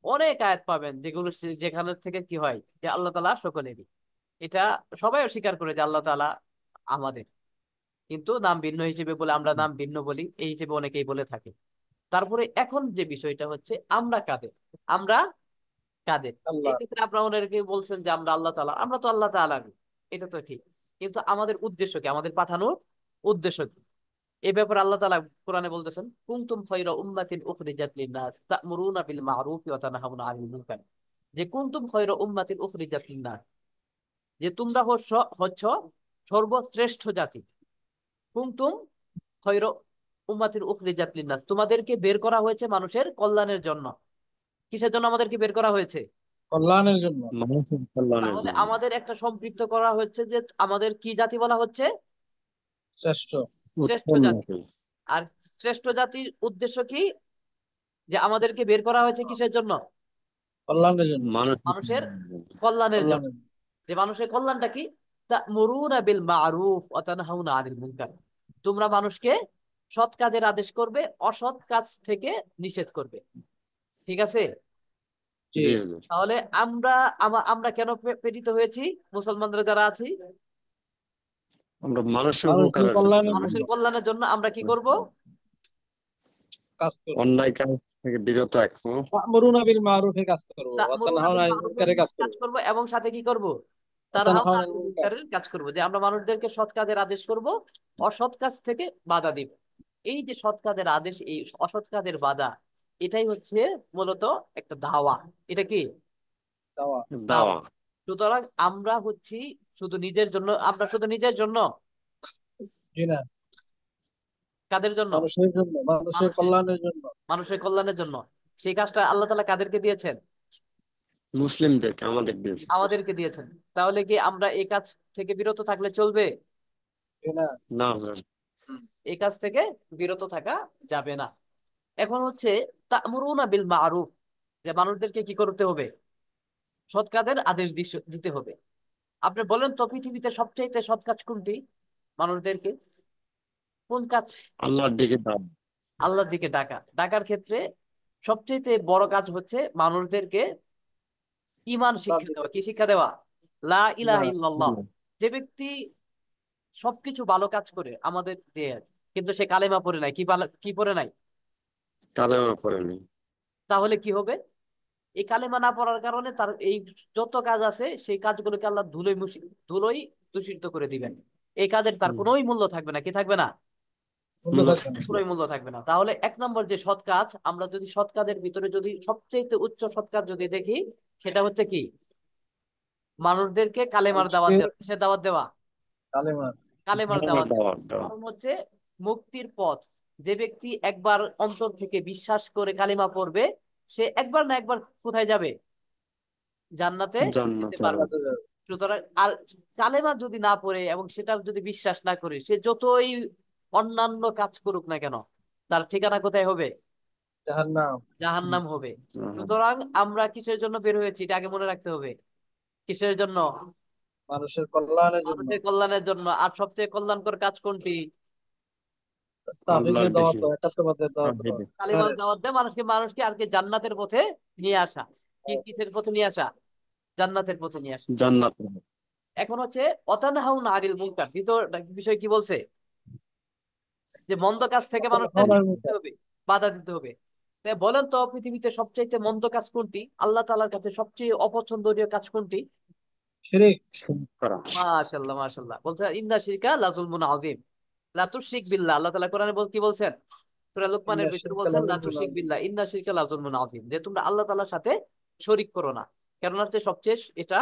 অনেক আয়াত পাবেন যেগুলো যেখানে থেকে কি হয় যে আল্লাহ তাআলা সকলেরই। এটা সবাই অস্বীকার করে যে আল্লাহ তাআলা আমাদের, কিন্তু নাম ভিন্ন হিসেবে বলে, আমরা নাম ভিন্ন বলি, এই হিসেবে অনেকেই বলে থাকে। তারপরে এখন যে বিষয়টা হচ্ছে আমরা কাদের? আমরা কাদের? এই আল্লাহ। ক্ষেত্রে আপনারা অনেকে বলছেন যে আমরা আল্লাহ তাআলা, আমরা তো আল্লাহ তাআলার, এটা তো ঠিক। কিন্তু আমাদের উদ্দেশ্য কি? আমাদের পাঠানোর উদ্দেশ্য কি? এই ব্যাপারে আল্লাহ তাআলা কোরআনে বলতেছেন কুনতুম খায়রা উম্মাতিন উখরিজাত লিন-নাস তা'মুরুনা বিল মা'রুফি ওয়া তানহাউনা আনিল মুনকার, যে কুনতুম খায়রা উম্মাতিন উখরিজাত লিন-নাস, যে তোমরা হচ্ছ সর্বশ্রেষ্ঠ জাতি। কুনতুম খায়রা উম্মাতিন উখরিজাত লিন-নাস, তোমাদেরকে বের করা হয়েছে মানুষের কল্যাণের জন্য। কিসের জন্য আমাদেরকে বের করা হয়েছে? কল্যাণের জন্য। মানুষের কল্যাণের তাহলে জন্য। আমাদের একটা সম্পৃক্ত করা হচ্ছে যে আমাদের কি জাতি বলা হচ্ছে? শ্রেষ্ঠ। শ্রেষ্ঠ উত্তম জাতি। নাকি? আর শ্রেষ্ঠ জাতির উদ্দেশ্য কি? যে আমাদেরকে বের করা হয়েছে কিসের জন্য? কল্যাণের জন্য। মানুষের মানুষের কল্যাণের জন্য। কল্যাণের জন্য। কল্যাণের জন্য। যে মানুষের কল্যাণটা কি? তা'মুরুনা বিল মা'রুফ ওয়া তানহাউনা আনিল মুনকার, তোমরা মানুষকে সৎ কাজের আদেশ করবে, অসৎ কাজ থেকে নিষেধ করবে। ঠিক আছে? জি। জি হুজুর। তাহলে আমরা আমরা কেন প্রেরিত হয়েছি? মুসলমানরা যারা আছি, আমরা মানুষের মানুষের উপকারের কল্যাণের জন্য। মানুষের কল্যাণের জন্য আমরা কি করব? কাজ করব। অন্যায় কাজ থেকে বিরত রাখবো। তা'মুরুনা বিল মা'রুফে কাজ করব, ওয়া তা'মুরুনা তানহাউনা বিল আনিল মা'রুফের মুনকারে কাজ কাজ করব। করব, এবং সাথে কি করব? ওয়া তানহাউনা তানহাউনা আনিল আনিল মুনকার। মুনকারের কাজ করব, যে আমরা মানুষদেরকে সৎ কাজের আদেশ করব, অসৎ কাজ থেকে বাধা দিব। এই যে সৎ কাজের আদেশ, এই অসৎ কাজের বাধা, এটাই হচ্ছে মূলত একটা দাওয়া। এটা কি? দাওয়া। দাওয়া। দাওয়া। সুতরাং আমরা হচ্ছি শুধু নিজের জন্য, আমরা শুধু নিজের জন্য, জি না, কাদের জন্য? মানুষের জন্য, মানুষের মানুষের কল্যাণের জন্য। মানুষের কল্যাণের জন্য। সেই কাজটা আল্লাহ তাআলা কাদেরকে দিয়েছেন? মুসলিমদেরকে, আমাদের দেশ। আমাদেরকে দিয়েছেন। তাহলে কি আমরা এই কাজ থেকে বিরত থাকলে চলবে? না, না হুজুর। এই কাজ থেকে বিরত থাকা যাবে না। এখন হচ্ছে তা'মুরুনা বিল মা'রুফ, যে মানুষদেরকে কি করতে হবে? সৎ কাজের আদেশ দিতে হবে। আপনি বলেন তো পৃথিবীতে সবচেয়ে সৎ কাজ কোনটি? মানুষদেরকে কোন কাজ? আল্লাহর দিকে দাও। আল্লাহর দিকে ডাকার ক্ষেত্রে সবচেয়ে বড় কাজ হচ্ছে মানুষদেরকে ঈমান তার শিক্ষা দিকে দেওয়া। কি শিক্ষা দেওয়া? লা না, ইলাহা ইল্লাল্লাহ। যে ব্যক্তি সবকিছু ভালো কাজ করে আমাদের দিয়ে, কিন্তু সে কালেমা পড়ে নাই, কি পড়ে নাই, কালেমা পড়েনি। তাহলে কি হবে? এই কালেমা না পড়ার কারণে তার এই যত কাজ আছে সেই কাজগুলোকে আল্লাহ ধুলোই দূষিত করে দিবেন। এই কাজের তার কোনোই মূল্য থাকবে না। কি থাকবে না? মূল্য মূল্য থাকবে না। থাকে না। কোনোই মূল্য থাকবে না। তাহলে এক নম্বর যে সৎ কাজ, আমরা যদি সৎ কাজের ভিতরে যদি সবচেয়ে উচ্চ সৎ কাজ যদি দেখি, সেটা হচ্ছে কি? মানুষদেরকে কালেমার দাওয়াত মানুষকে দেওয়া। কিসের দাওয়াত দেওয়া? কালেমার। কালেমার কালেমার দাওয়াত দেওয়া। দাওয়াত দেওয়া। কারণ হচ্ছে মুক্তির পথ। যে ব্যক্তি একবার অন্তর থেকে বিশ্বাস করে কালিমা পড়বে, সে একবার না একবার কোথায় যাবে? জান্নাতে যেতে জান্নাতে পারবে। জান্নাতে যাবে। সুতরাং আর কালেমা যদি না পড়ে এবং সেটা যদি বিশ্বাস না করে, সে যতই অন্যান্য কাজ করুক না কেন, তার ঠিকানা কোথায় হবে? জাহান্নাম। জাহান্নাম হবে। সুতরাং আমরা কিসের জন্য বের হয়েছি এটা আগে মনে রাখতে হবে। কিসের জন্য? মানুষের কল্যাণের জন্য। মানুষের কল্যাণের জন্য। আর সবচেয়ে কল্যাণকর কাজ কোনটি? তাওহীদের আল্লাহর দাওয়াত দিকে। দাও, একাত্মবাদের দাওয়াত দাও। তাওহীদে। কালিমার দাওয়াত দেয় মানুষকে, আর কি জান্নাতের পথে নিয়ে আসা। কিসের পথে নিয়ে আসা? জান্নাতের পথে নিয়ে আসা। জান্নাতে। এখন হচ্ছে অতানহাউনা আনিল মুনকার, দ্বিতীয় বিষয় কি বলছে? যে মন্দ কাজ থেকে মানুষদেরকে কি করতে হবে? বাধা দিতে হবে। তাই বলেন তো পৃথিবীতে সবচেয়ে মন্দ কাজ কোনটি? আল্লাহ তাআলার কাছে সবচেয়ে অপছন্দনীয় কাজ কোনটি? শিরিক। শিরক করা। মাশাআল্লাহ মাশাআল্লাহ। বলছে ইন্না শিরকা লাযুলমুন আযীম। লা তুশরিক বিল্লাহ। আল্লাহ তাআলা কোরআনে কি বলছেন? সূরা লুকমানের ইন্না ভিতরে শিরকা বলছেন লা লাযুলমুন তুশরিক আযীম। বিল্লাহ ইন্না শিরকা লাযুলমুন আযীম, যে তোমরা আল্লাহ তাআলার সাথে শরীক করো না। কারণ হচ্ছে এটা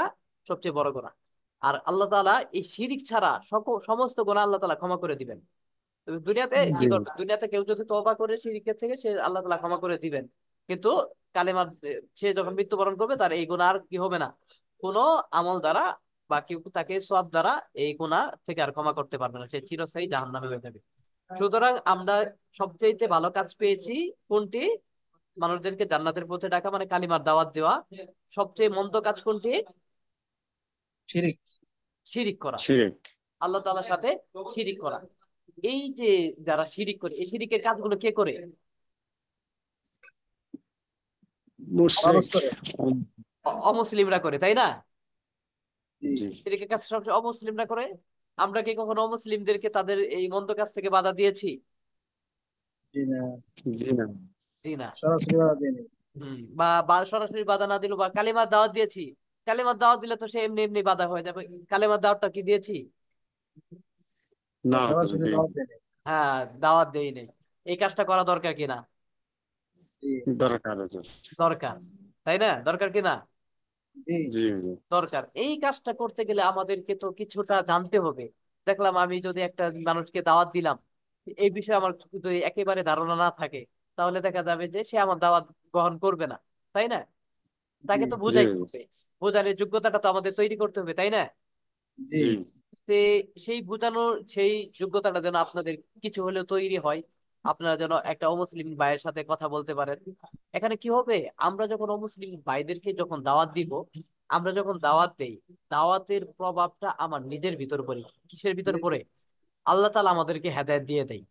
সবচেয়ে বড় গুনাহ। আর আল্লাহ তাআলা এই শিরিক ছাড়া সমস্ত গুনাহ আল্লাহ তাআলা ক্ষমা করে দিবেন। তুমি দুনিয়াতে কি জি। করবে? দুনিয়াতে কেউ যদি তওবা করে শিরকের থেকে, সে আল্লাহ তাআলা ক্ষমা করে দিবেন। কিন্তু কালেমা সে যখন মৃত্যুবরণ করবে, তার এই গুনাহ আর কি হবে না, কোনো আমল দ্বারা বা কেউ তাকে সওয়াব দ্বারা এই গুনাহ থেকে আর ক্ষমা করতে পারবে না। সে চিরস্থায়ী জাহান্নামে হয়ে যাবে। সুতরাং আমরা সবচেয়ে ভালো কাজ পেয়েছি কোনটি? মানুষদেরকে জান্নাতের পথে ডাকা, মানে কালিমার দাওয়াত দেওয়া। সবচেয়ে মন্দ কাজ কোনটি? শিরিক। শিরিক করা, শিরক। আল্লাহ তাআলার সাথে শিরিক করা। এই যে যারা শিরিক করে, এই শিরিকের কাজগুলো কে করে? মুশরিক। মানুষ করে। অমুসলিমরা করে, তাই না? জি। জি। শিরিকের কাজ সবচেয়ে অমুসলিমরা করে। আমরা কি কখনো অমুসলিমদেরকে তাদের এই মন্দ কাজ থেকে বাধা দিয়েছি? জি না, জি না। জি না। সরাসরি বাধা দেয়নি। বা বা সরাসরি বাধা না দিলেও, বা কালিমার দাওয়াত দিয়েছি। কালিমার দাওয়াত দিলে তো সে এমনি এমনি বাধা হয়ে যাবে। কালিমার দাওয়াতটা কি দিয়েছি? না হুজুর, সরাসরি জি। দাওয়াত দেয়নি। হ্যাঁ, দাওয়াত দেই নেই। এই কাজটা করা দরকার কিনা? জি। দরকার হুজুর। দরকার, তাই না? দরকার কিনা? জি। জি হুজুর। দরকার। এই কাজটা করতে গেলে আমাদেরকে তো কিছুটা জানতে হবে। দেখলাম আমি যদি একটা মানুষকে দাওয়াত দিলাম, এই বিষয়ে আমার যদি একেবারে ধারণা না থাকে, তাহলে দেখা যাবে যে সে আমার দাওয়াত গ্রহণ করবে না, তাই না? জি। তাকে তো জি বোঝাইতে হুজুর। হবে। বোঝানোর যোগ্যতাটা তো আমাদের তৈরি করতে হবে, তাই না? জি। জি। তে সেই বোঝানোর সেই যোগ্যতাটা যেন আপনাদের কিছু হলেও তৈরি হয়, আপনারা যেন একটা অমুসলিম ভাইয়ের সাথে কথা বলতে পারেন। এখানে কি হবে? আমরা যখন অমুসলিম ভাইদেরকে যখন দাওয়াত দিব, আমরা যখন দাওয়াত দেই, দাওয়াতের প্রভাবটা আমার নিজের ভিতর পড়ে। কিসের ভিতর পড়ে? আল্লাহ তাআলা আমাদেরকে হেদায়েত দিয়ে দেয়।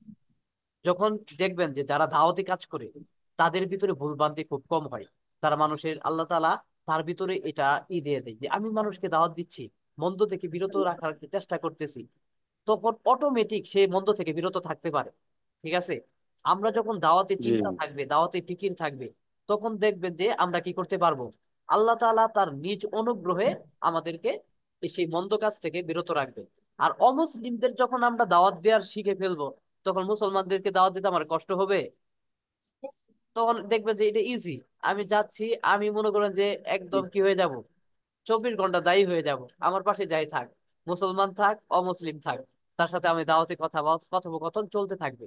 যখন দেখবেন যে যারা দাওয়াতি কাজ করে, তাদের ভিতরে ভুলভ্রান্তি খুব কম হয়। তারা মানুষের, আল্লাহ তাআলা তার ভিতরে এটা দিয়ে দেয় যে আমি মানুষকে দাওয়াত দিচ্ছি, মন্দ থেকে বিরত রাখার চেষ্টা করতেছি, তখন অটোমেটিক সে মন্দ থেকে বিরত থাকতে পারে। ঠিক আছে? আমরা যখন দাওয়াতে জি। চিন্তা থাকবে, দাওয়াতে ফিকির থাকবে, তখন দেখবেন যে আমরা কি করতে পারবো। আল্লাহ তাআলা তার নিজ অনুগ্রহে আমাদেরকে সেই মন্দ কাজ থেকে বিরত রাখবে। আর অমুসলিমদের যখন আমরা দাওয়াত দেওয়ার শিখে ফেলবো, তখন মুসলমানদেরকে দাওয়াত দিতে আমার কষ্ট হবে। তখন দেখবেন যে এটা ইজি। আমি যাচ্ছি, আমি মনে করেন যে একদম কি হয়ে যাব, 24 ঘন্টা দায়ী হয়ে যাব। আমার পাশে যাই থাক, মুসলমান থাক অমুসলিম থাক, তার সাথে আমি দাওয়াতে কথাবার্তা, কথোপকথন চলতে থাকবে।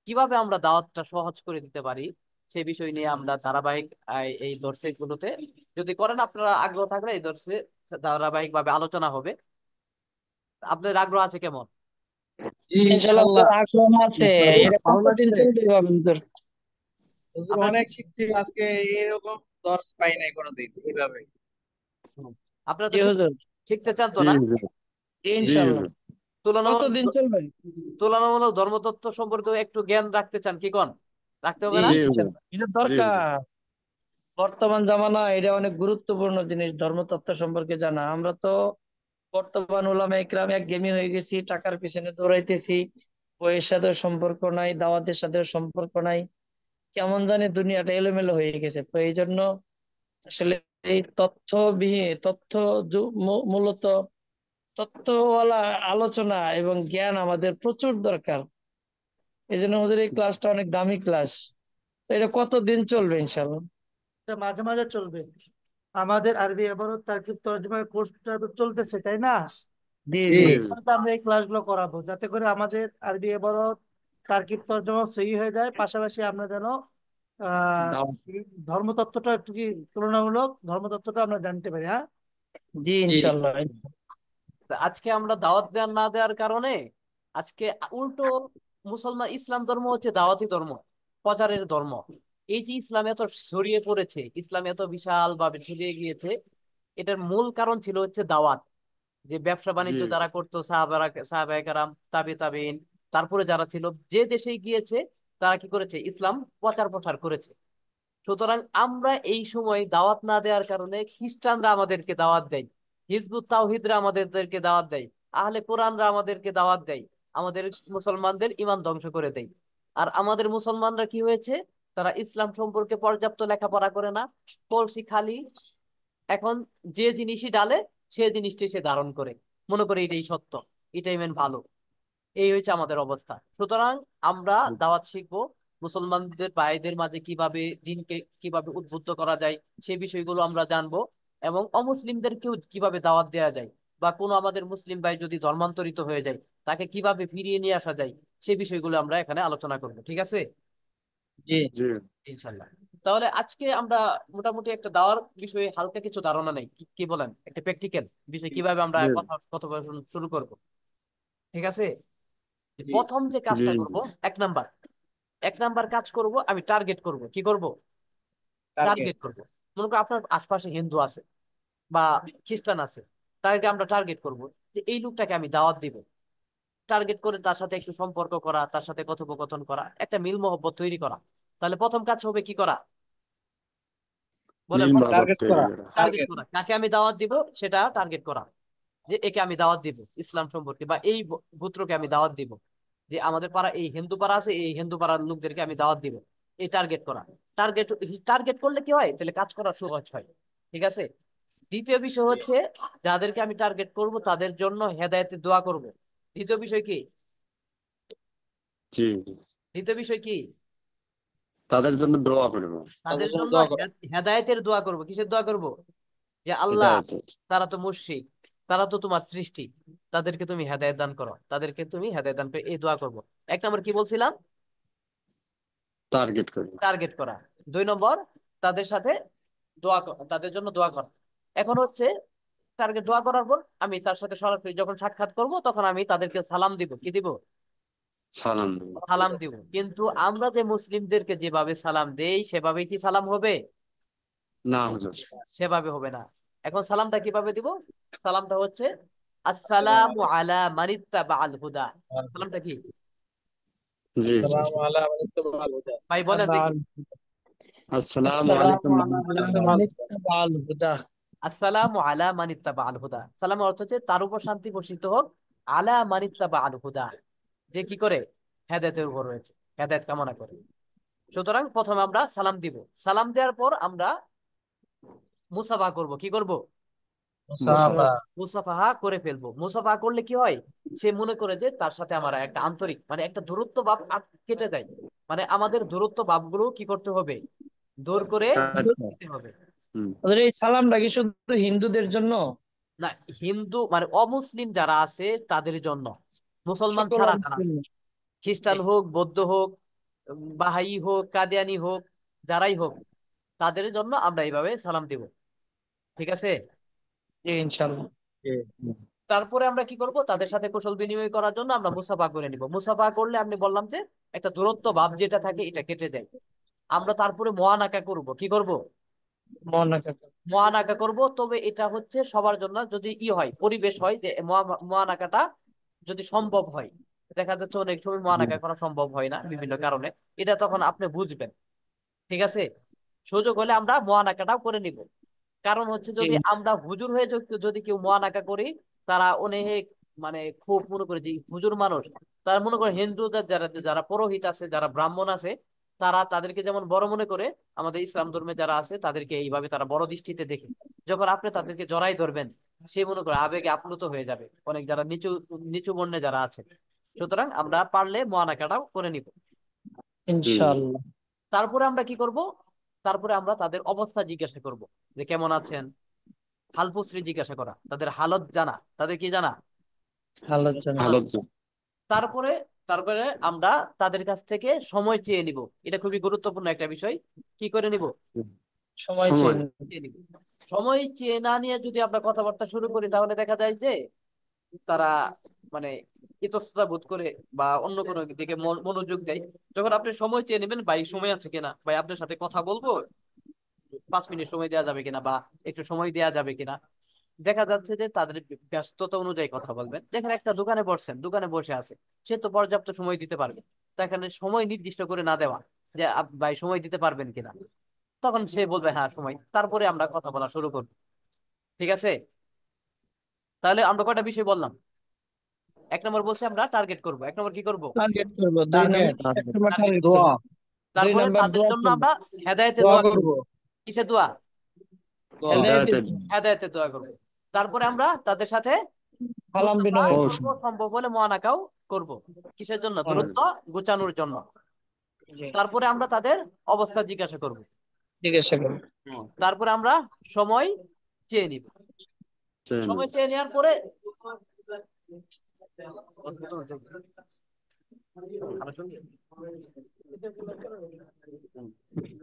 কিভাবে আমরা দাওয়াতটা সহজ করে দিতে পারি সেই বিষয় নিয়ে আমরা ধারাবাহিক এই দর্শক গুলোতে যদি করেন, আপনারা আগ্রহ থাকলে এই দর্শে ধারাবাহিক ভাবে আলোচনা হবে। আপনার আগ্রহ আছে কেমন? জি ইনশাল্লাহ ইনশাল্লাহ। আগ্রহ আছে। ইনশাল্লাহ এটা ভালো কতদিন লাগছে চলবে এভাবে হুজুর? হুজুর, আপনার অনেক শিখছি আজকে, এরকম দর্শ পাই নাই কোনোদিন এইভাবে। আপনারা তো জি হুজুর, শিখতে চান তো জি না? হুজুর, জি ইনশাল্লাহ। হুজুর, কতদিন তুলনামূলক চলবে? তুলনামূলক ধর্মতত্ত্ব সম্পর্কে একটু জ্ঞান রাখতে চান কি কোন? রাখতে জি হবে না? জি হুজুর, ইনশাল্লাহ, এটা জি হুজুর, দরকার। বর্তমান জামানা এটা অনেক গুরুত্বপূর্ণ জিনিস, ধর্মতত্ত্ব সম্পর্কে জানা। আমরা তো বর্তমান উলামা ইকরাম একঘেয়েমি হয়ে গেছি, টাকার পিছনে দৌড়াইতেছি, বইয়ের সাথে সম্পর্ক নাই, দাওয়াতের সাথে সম্পর্ক নাই, কেমন জানি দুনিয়াটা এলোমেলো হয়ে গেছে। তো এই জন্য আসলে এই তথ্য মূলত তথ্যওয়ালা আলোচনা এবং জ্ঞান আমাদের প্রচুর দরকার। এই জন্য ওদের এই ক্লাসটা অনেক দামি ক্লাস। তো এটা কতদিন চলবে ইনশাল্লাহ? এটা মাঝে মাঝে চলবে। আমাদের আরবি ইবারত তারকিব তরজমা কোর্সটা তো চলতেছে, তাই না? জি জি জি জি তো আমরা এই ক্লাসগুলো করাবো যাতে করে আমাদের আরবি ইবারত তারকিব তরজমা সহি হয়ে যায়, পাশাপাশি আমরা যেন আহ দাওয়াত, ধর্মতত্ত্বটা একটু কি তুলনামূলক ধর্মতত্ত্বটা আমরা জানতে পারি, হ্যাঁ। জি জি ইনশাল্লাহ। তো আজকে আমরা দাওয়াত দেওয়ার না দেওয়ার কারণে আজকে উল্টো মুসলমান ইসলাম ধর্ম হচ্ছে দাওয়াতি ধর্ম, প্রচারের ধর্ম। এই যে ইসলাম এত ছড়িয়ে পড়েছে, ইসলাম এত বিশাল ভাবে ছড়িয়ে গিয়েছে, এটার মূল কারণ ছিল হচ্ছে দাওয়াত। যে ব্যবসা জি বাণিজ্য যারা করতো, সাহাবায়ে কেরাম, তাবিঈন, তারপরে যারা ছিল, যে দেশে গিয়েছে তারা কি করেছে? ইসলাম প্রচার প্রসার করেছে। সুতরাং আমরা এই সময় দাওয়াত না দেওয়ার কারণে খ্রিস্টানরা আমাদেরকে দাওয়াত দেয়, হিজবুত তাওহিদরা আমাদেরকে দাওয়াত দেয়, আহলে কোরআনরা আমাদেরকে দাওয়াত দেয়, আমাদের মুসলমানদের ঈমান ধ্বংস করে দেয়। আর আমাদের মুসলমানরা কি হয়েছে? তারা ইসলাম সম্পর্কে পর্যাপ্ত লেখাপড়া করে না, পড়ছি খালি এখন যে জিনিসই ডালে সে জিনিসটি সে ধারণ করে, মনে করে এটাই সত্য, এটাই মেন ভালো। এই হচ্ছে আমাদের অবস্থা। সুতরাং আমরা দাওয়াত শিখবো, মুসলমানদের ভাইদের মাঝে কিভাবে দিনকে কিভাবে উদ্বুদ্ধ করা যায় সেই বিষয়গুলো আমরা জানবো, এবং অমুসলিমদেরকেও কিভাবে দাওয়াত দেওয়া যায়, বা কোনো আমাদের মুসলিম ভাই যদি ধর্মান্তরিত হয়ে যায় তাকে কিভাবে ফিরিয়ে নিয়ে আসা যায় সেই বিষয়গুলো আমরা এখানে আলোচনা করবো। ঠিক আছে? জি জি ইনশাল্লাহ। তাহলে আজকে আমরা মোটামুটি একটা দাওয়ার বিষয়ে হালকা কিছু ধারণা নেই, কি কি বলেন? একটা প্র্যাকটিক্যাল বিষয় কিভাবে আমরা জি কথোপকথন শুরু করব। ঠিক আছে? জি প্রথম যে জি কাজটা করব, এক নাম্বার কাজ করব, আমি টার্গেট করব। কি করব? টার্গেট। টার্গেট করব। মনে করো আপনার আশপাশে হিন্দু আছে বা খ্রিস্টান আছে, তাদেরকে আমরা টার্গেট করব যে এই লোকটাকে আমি দাওয়াত দিব। টার্গেট করে তার সাথে একটু সম্পর্ক করা, তার সাথে কথোপকথন করা, একটা মিল মহব্বত তৈরি করা। তাহলে প্রথম কাজ হবে কি করা? বলেন মিল বলেন। মহব্বত টার্গেট তৈরি করা। করা, টার্গেট টার্গেট। করা, কাকে আমি দাওয়াত দিব সেটা টার্গেট করা। যে একে আমি দাওয়াত দিব ইসলাম সম্পর্কে, বা এই গোত্রকে আমি দাওয়াত দিব, যে আমাদের পাড়া এই হিন্দু পাড়া আছে, এই হিন্দু পাড়ার লোকদেরকে আমি দাওয়াত দিব। এই টার্গেট করা। টার্গেট টার্গেট করলে কি হয়? তাহলে কাজ করা সহজ হয়। ঠিক আছে? দ্বিতীয় বিষয় জি হচ্ছে যাদেরকে আমি টার্গেট করব তাদের জন্য হেদায়েতের দোয়া করব। দ্বিতীয় বিষয় কি? জি জি। দ্বিতীয় বিষয় কি? তাদের জন্য দোয়া করবো, তাদের তাদের জন্য জন্য দোয়া করা। হেদায়েতের দোয়া করব। কিসের দোয়া করব? যে আল্লাহ, হেদায়েতের, তারা তো মুশরিক, তারা তো তোমার সৃষ্টি, তাদেরকে তুমি হেদায়েত দান করো, তাদেরকে তুমি হেদায়েত দান করো, এই দোয়া করব। এক নম্বর কি বলছিলাম? টার্গেট করবো, টার্গেট করা। দুই নম্বর তাদের সাথে তাদের জন্য দোয়া করা। এখন হচ্ছে টার্গেট দোয়া করার পর আমি তার সাথে সরাসরি যখন সাক্ষাৎ করব তখন আমি তাদেরকে সালাম দিব। কি দিব? সালাম দেবো, সালাম দিব। কিন্তু আমরা যে মুসলিমদেরকে যেভাবে সালাম দেই সেভাবে কি সালাম হবে? না হুজুর, সেভাবে হবে না। এখন সালামটা কিভাবে দিব? সালামটা হচ্ছে আসসালামু আলা মানিত্তাবাআল হুদা। সালামটা কি? জি জি, আসসালামু আলাইকুম ওয়া রাহমাতুল্লাহ। ভাই বলেন দেখি। আসসালামু আসসালামু আলাইকুম আলা রহমতুল্লাহ, মান ইত্তাবা'আল হুদা। আসসালামু আলা মানিত্তাবাআল হুদা। সালামের অর্থ হচ্ছে তার উপর শান্তি বর্ষিত হোক, আলা মানিত্তাবাআল হুদা, যে কি করে? হেদায়েতের উপর রয়েছে, হেদায়েত কামনা করে। সুতরাং প্রথমে আমরা সালাম দিব। সালাম দেওয়ার পর আমরা মুসাফা করব। কি করব? মুসাফা, মুসাফা। মুসাফাহা করে ফেলবো। মুসাফাহা করলে কি হয়? সে মনে করে যে তার সাথে আমার একটা আন্তরিক, মানে একটা দূরত্ব ভাব কেটে যায়। মানে আমাদের দূরত্ব ভাবগুলো কি করতে হবে? দূর করে দিতে হবে। হুম, ওদের এই সালামটা কি শুধু হিন্দুদের জন্য? না, হিন্দু মানে অমুসলিম যারা আছে তাদের জন্য, মুসলমান সকল ছাড়া যারা আছে, মুসলিম? খ্রিস্টান হোক, বৌদ্ধ হোক, বাহাই হোক, কাদিয়ানি হোক, যারাই হোক, তাদের জন্য আমরা এইভাবে সালাম দিব। ঠিক আছে। জি ইনশাল্লাহ। তারপরে আমরা কি করব, তাদের সাথে কুশল বিনিময় করার জন্য আমরা মুসাফা করে নিব। মুসাফা করলে আমি বললাম যে একটা দূরত্ব ভাব যেটা থাকে এটা কেটে যায়। আমরা তারপরে মুআনাকা করব। কি করব? মহানাকা। মুআনাকা করব। তবে এটা হচ্ছে সবার জন্য, যদি হয় পরিবেশ হয় যে মুআনাকাটা যদি সম্ভব হয়। দেখা যাচ্ছে অনেক সময় মুআনাকা করা সম্ভব হয় না বিভিন্ন কারণে, এটা তখন আপনি বুঝবেন। ঠিক আছে। সুযোগ হলে আমরা মুআনাকাটাও করে নিব। কারণ হচ্ছে জি যদি আমরা হুজুর হয়ে যদি কেউ মুআনাকা করি, তারা অনেক মানে খুব মনে করে যে হুজুর মানুষ, তারা মনে করে হিন্দুদের যারা যারা পুরোহিত আছে, যারা ব্রাহ্মণ আছে, তারা তাদেরকে যেমন বড় মনে করে, আমাদের ইসলাম ধর্মে যারা আছে তাদেরকে এইভাবে তারা বড় দৃষ্টিতে দেখে। যখন আপনি তাদেরকে জড়াই ধরবেন, সে মনে করে আবেগে আপ্লুত হয়ে যাবে, অনেক যারা নিচু নিচু বর্ণে যারা আছে। সুতরাং আমরা পারলে মুআনাকাটাও করে নিব। ইনশাল্লাহ। তারপরে আমরা কি করব? তারপরে আমরা তাদের অবস্থা জিজ্ঞাসা করব, যে কেমন আছেন। হালফুসরি জিজ্ঞাসা করা, তাদের হালত জানা, তাদের কি জানা, হালত জানা। হালত। তারপরে তারপরে আমরা তাদের কাছ থেকে সময় চেয়ে নিব। এটা খুবই গুরুত্বপূর্ণ একটা বিষয়। কি করে নিব? সময় সময়। চেয়ে চেয়ে নিব। সময় চেয়ে না নিয়ে যদি আমরা কথাবার্তা শুরু করি, তাহলে দেখা যায় যে তারা মানে ইতস্ততা বোধ করে বা অন্য কোনো দিকে মনোযোগ দেয়। যখন আপনি সময় চেয়ে নেবেন, ভাই সময় আছে কিনা, ভাই আপনার সাথে কথা বলবো, 5 মিনিট সময় দেওয়া যাবে কিনা, বা একটু সময় দেওয়া যাবে কিনা, দেখা যাচ্ছে যে তাদের ব্যস্ততা অনুযায়ী কথা বলবেন। যেখানে একটা দোকানে বসছেন, দোকানে বসে আছে, সে তো পর্যাপ্ত সময় দিতে পারবে। তো এখানে সময় নির্দিষ্ট করে না দেওয়া, যে ভাই সময় দিতে পারবেন কিনা, তখন সে বলবে হ্যাঁ সময়, তারপরে আমরা কথা বলা শুরু করব। ঠিক আছে। তাহলে আমরা কয়টা বিষয় বললাম? 1 নম্বর বলছি আমরা টার্গেট করব। 1 নম্বর কি করব? টার্গেট করব। 2 নম্বর, এক নম্বর টার্গেট টার্গেট দোয়া করব। দুই তারপরে নাম্বার তাদের দোয়া জন্য করব। আমরা হেদায়েতে দোয়া দোয়া করব। করব। কিসে দোয়া? দোয়া হেদায়েতের হেদায়েতের জন্য। হেদায়েতে দোয়া করব। তারপরে আমরা তাদের সাথে সালাম মুসাফা বিনিময় পৌঁছ। করব। করব, সম্ভব হলে মুআনাকাও করব। কিসের জন্য? দূরত্ব ঘুচানোর জন্য। জি, তারপরে আমরা তাদের অবস্থা জিজ্ঞাসা করব। জিজ্ঞাসা করব। তারপরে আমরা সময় চেয়ে নিব। চেন। সময় চেয়ে নেওয়ার পরে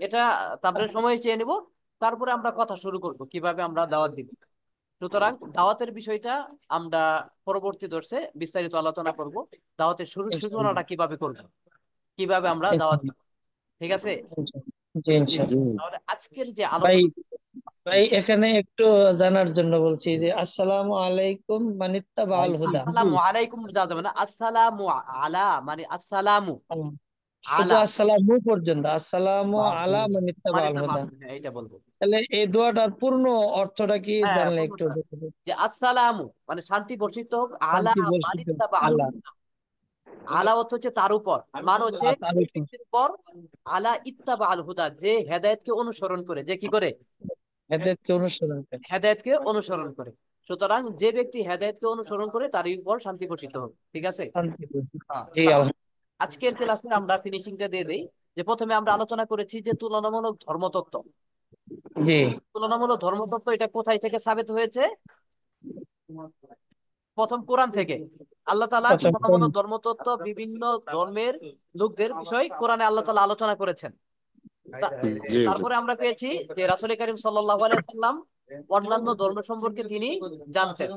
এটা, তারপরে সময় চেয়ে নিব। তারপরে আমরা কথা শুরু করব কিভাবে আমরা দাওয়াত দিব। সুতরাং দাওয়াতের বিষয়টা আমরা পরবর্তী দর্শে বিস্তারিত আলোচনা করব। দাওয়াতের ইনশাআল্লাহ। সূচনাটা কিভাবে করব, কিভাবে আমরা দাওয়াত দিব। ইনশাআল্লাহ। ঠিক আছে। জি ইনশাআল্লাহ। জি। তাহলে আজকের যে ভাই, আলোচনা। জি। ভাই এখানে একটু জানার জন্য বলছি যে আসসালামু আলাইকুম মানিত্তাবাল হুদা। আসসালামু আলাইকুম যা যাবে না, আসসালামু আলা মানে আসসালামু শুধু আলা আসসালামু পর্যন্ত, আসসালামু আলা মানে মানিত্তাবাল হুদা। হ্যাঁ, এইটা বলবো। তাহলে এই দোয়াটার পূর্ণ অর্থটা কি হ্যাঁ, জানলে একটু পূর্ণতা। বলতে দিন। যে আসসালামু মানে শান্তি বর্ষিত হোক, আলা শান্তি বর্ষিত মানিত্তাবা আল আল্লাহ আলা অর্থ হচ্ছে তার উপর, মান হচ্ছে তার ওই উপর, ব্যক্তির উপর। আলা ইত্তাবা আল হুদা, যে হেদায়েতকে অনুসরণ করে, যে কি করে, হেদায়েতকে অনুসরণ করে। হেদায়েতকে অনুসরণ করে। সুতরাং যে ব্যক্তি হেদায়েতকে অনুসরণ করে তার উপর শান্তি বর্ষিত হোক। ঠিক আছে। শান্তি বর্ষিত। জি তাহলে আলহামদুলিল্লাহ। আজকের ক্লাসে আমরা ফিনিশিংটা দিয়ে দেই। যে প্রথমে আমরা আলোচনা করেছি যে তুলনামূলক ধর্মতত্ত্ব। জি তুলনামূলক ধর্মতত্ত্ব এটা কোথায় থেকে সাবিত হয়েছে? প্রথম কোরআন থেকে। আল্লাহ তাআলা প্রথম তুলনামূলক ধর্মতত্ত্ব বিভিন্ন ধর্মের লোকদের বিষয় কোরআনে আল্লাহ তাআলা আলোচনা করেছেন। তা- জি। জি। তারপরে আমরা পেয়েছি যে রাসূল করিম সাল্লাল্লাহু আলাইহি সাল্লাম অন্যান্য ধর্ম সম্পর্কে তিনি জানতেন।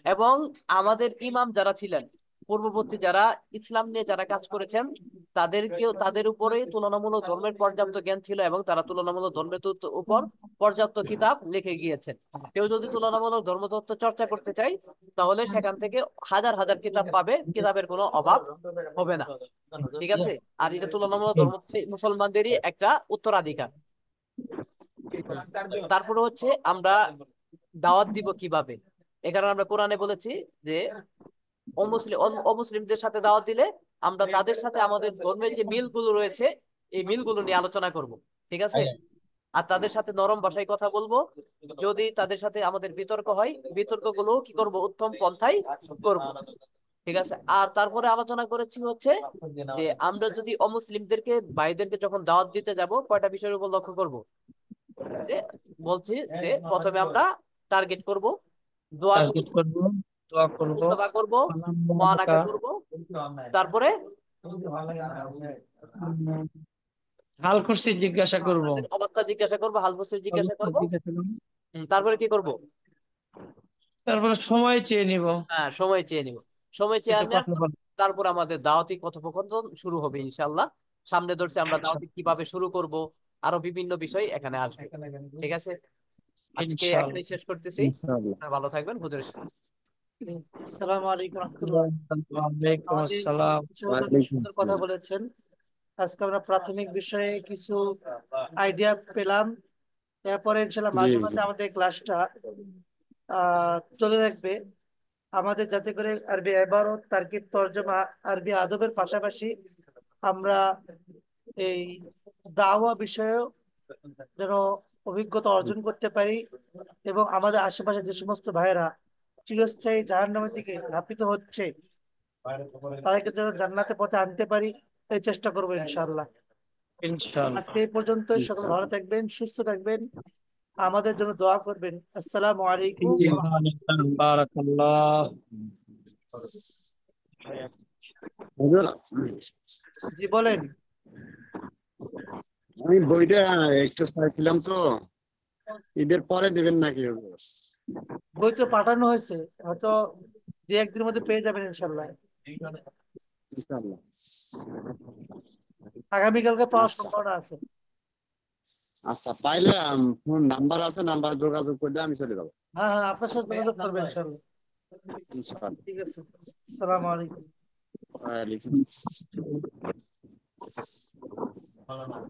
এবং আমাদের ইমাম যারা ছিলেন, পূর্ববর্তী যারা ইসলাম নিয়ে যারা কাজ করেছেন, তাদের উপরে তুলনামূলক ধর্মের পর্যাপ্ত জ্ঞান ছিল, এবং তারা তুলনামূলক ধর্মের উপর পর্যাপ্ত কিতাব লিখে গিয়েছেন। কেউ যদি তুলনামূলক ধর্মতত্ত্ব চর্চা করতে চায়, তাহলে সেখান থেকে হাজার হাজার কিতাব পাবে, কিতাবের কোনো অভাব হবে না। ঠিক আছে। আর এটা তুলনামূলক জি ধর্ম মুসলমানদেরই একটা উত্তরাধিকার। তারপরে হচ্ছে আমরা দাওয়াত দিব কিভাবে। এখানে আমরা কোরআনে বলেছি যে অমুসলিমদের সাথে দাওয়াত দিলে আমরা তাদের সাথে আমাদের ধর্মের যে মিলগুলো রয়েছে, এই মিলগুলো নিয়ে আলোচনা করব। ঠিক আছে। আর তাদের সাথে নরম ভাষায় কথা বলবো। যদি তাদের সাথে আমাদের বিতর্ক হয়, বিতর্কগুলো কি করব, উত্তম পন্থায় করব। ঠিক আছে। আর তারপরে আলোচনা করেছি হচ্ছে যে আমরা যদি অমুসলিমদেরকে, ভাইদেরকে যখন দাওয়াত দিতে যাব, কয়টা বিষয়ের উপর লক্ষ্য করব। যে বলছি যে প্রথমে আমরা টার্গেট করব, দোয়া করব, টার্গেট করব, দোয়া করব, মুসাফা করব, সালাম মুআনাকা মুআনাকা, করব। তারপরে হাল খুরসি জিজ্ঞাসা করব। তাদের অবস্থা জিজ্ঞাসা করবো, হালবুসের জিজ্ঞাসা অবস্থা করবো। জিজ্ঞাসা করব। তারপরে কি করব? তারপরে সময় চেয়ে নিব, হ্যাঁ, সময় চেয়ে নিব। সময় চেয়ে একটু নেওয়ার কথা পর বল। তারপর আমাদের দাওয়াতি কথোপকথন শুরু হবে ইনশাআল্লাহ। সামনে ধরছে আমরা আচ্ছা, দাওয়াতি কিভাবে শুরু করব, আরো বিভিন্ন বিষয় এখানে আসবে। ঠিক আছে, আজকে ইনশাআল্লাহ। এখানেই শেষ করতেছি। ইনশাআল্লাহ। আপনারা ভালো থাকবেন, হুজুরের সাথে। আসসালামু আলাইকুম রহমতুল্লাহ। ওয়ালাইকুম আমাদের আসসালাম। অনেক ওয়ালাইকুম সুন্দর কথা আসসালাম। বলেছেন। আজকে আমরা প্রাথমিক বিষয়ে কিছু আইডিয়া পেলাম। এরপরে ইনশাল্লাহ জি মাঝে জি মাঝে আমাদের ক্লাসটা চলে থাকবে, আমাদের যাতে করে আরবি ইবারত, তারকিব, তরজমা, আরবি আদবের পাশাপাশি আমরা এই দাওয়া বিষয়েও যেন অভিজ্ঞতা অর্জন করতে পারি এবং আমাদের আশেপাশে যে সমস্ত ভাইয়েরা চিরস্থায়ী জাহান্নামের দিকে ধাপিত হচ্ছে তাদেরকে যেন জান্নাতের পথে আনতে পারি, এই চেষ্টা করবো ইনশাআল্লাহ। ইনশাআল্লাহ। আজকে এই পর্যন্তই। সকলে ভালো ইনশাআল্লাহ। থাকবেন, সুস্থ থাকবেন, আমাদের জন্য দোয়া করবেন। আসসালামু আলাইকুম। বারাকাল্লাহ। হুজুর, জি বলেন। আমি বইটা একটু চাইছিলাম তো, ঈদের পরে দিবেন নাকি হুজুর? বই তো পাঠানো হয়েছে, হয়তো দু একদিনের মধ্যে পেয়ে যাবেন ইনশাল্লাহ। ইনশাআল্লাহ। আগামীকালকে পাওয়ার আচ্ছা সম্ভাবনা আছে। আচ্ছা, পাইলে ফোন নাম্বার আছে, নাম্বার যোগাযোগ করলে আমি চলে যাবো। হ্যাঁ হ্যাঁ, আপনার সাথে যোগাযোগ করবেন ইনশাল্লাহ। ইনশাআল্লাহ। ঠিক আছে, আসসালামু আলাইকুম। ওয়ালাইকুম আসসালাম।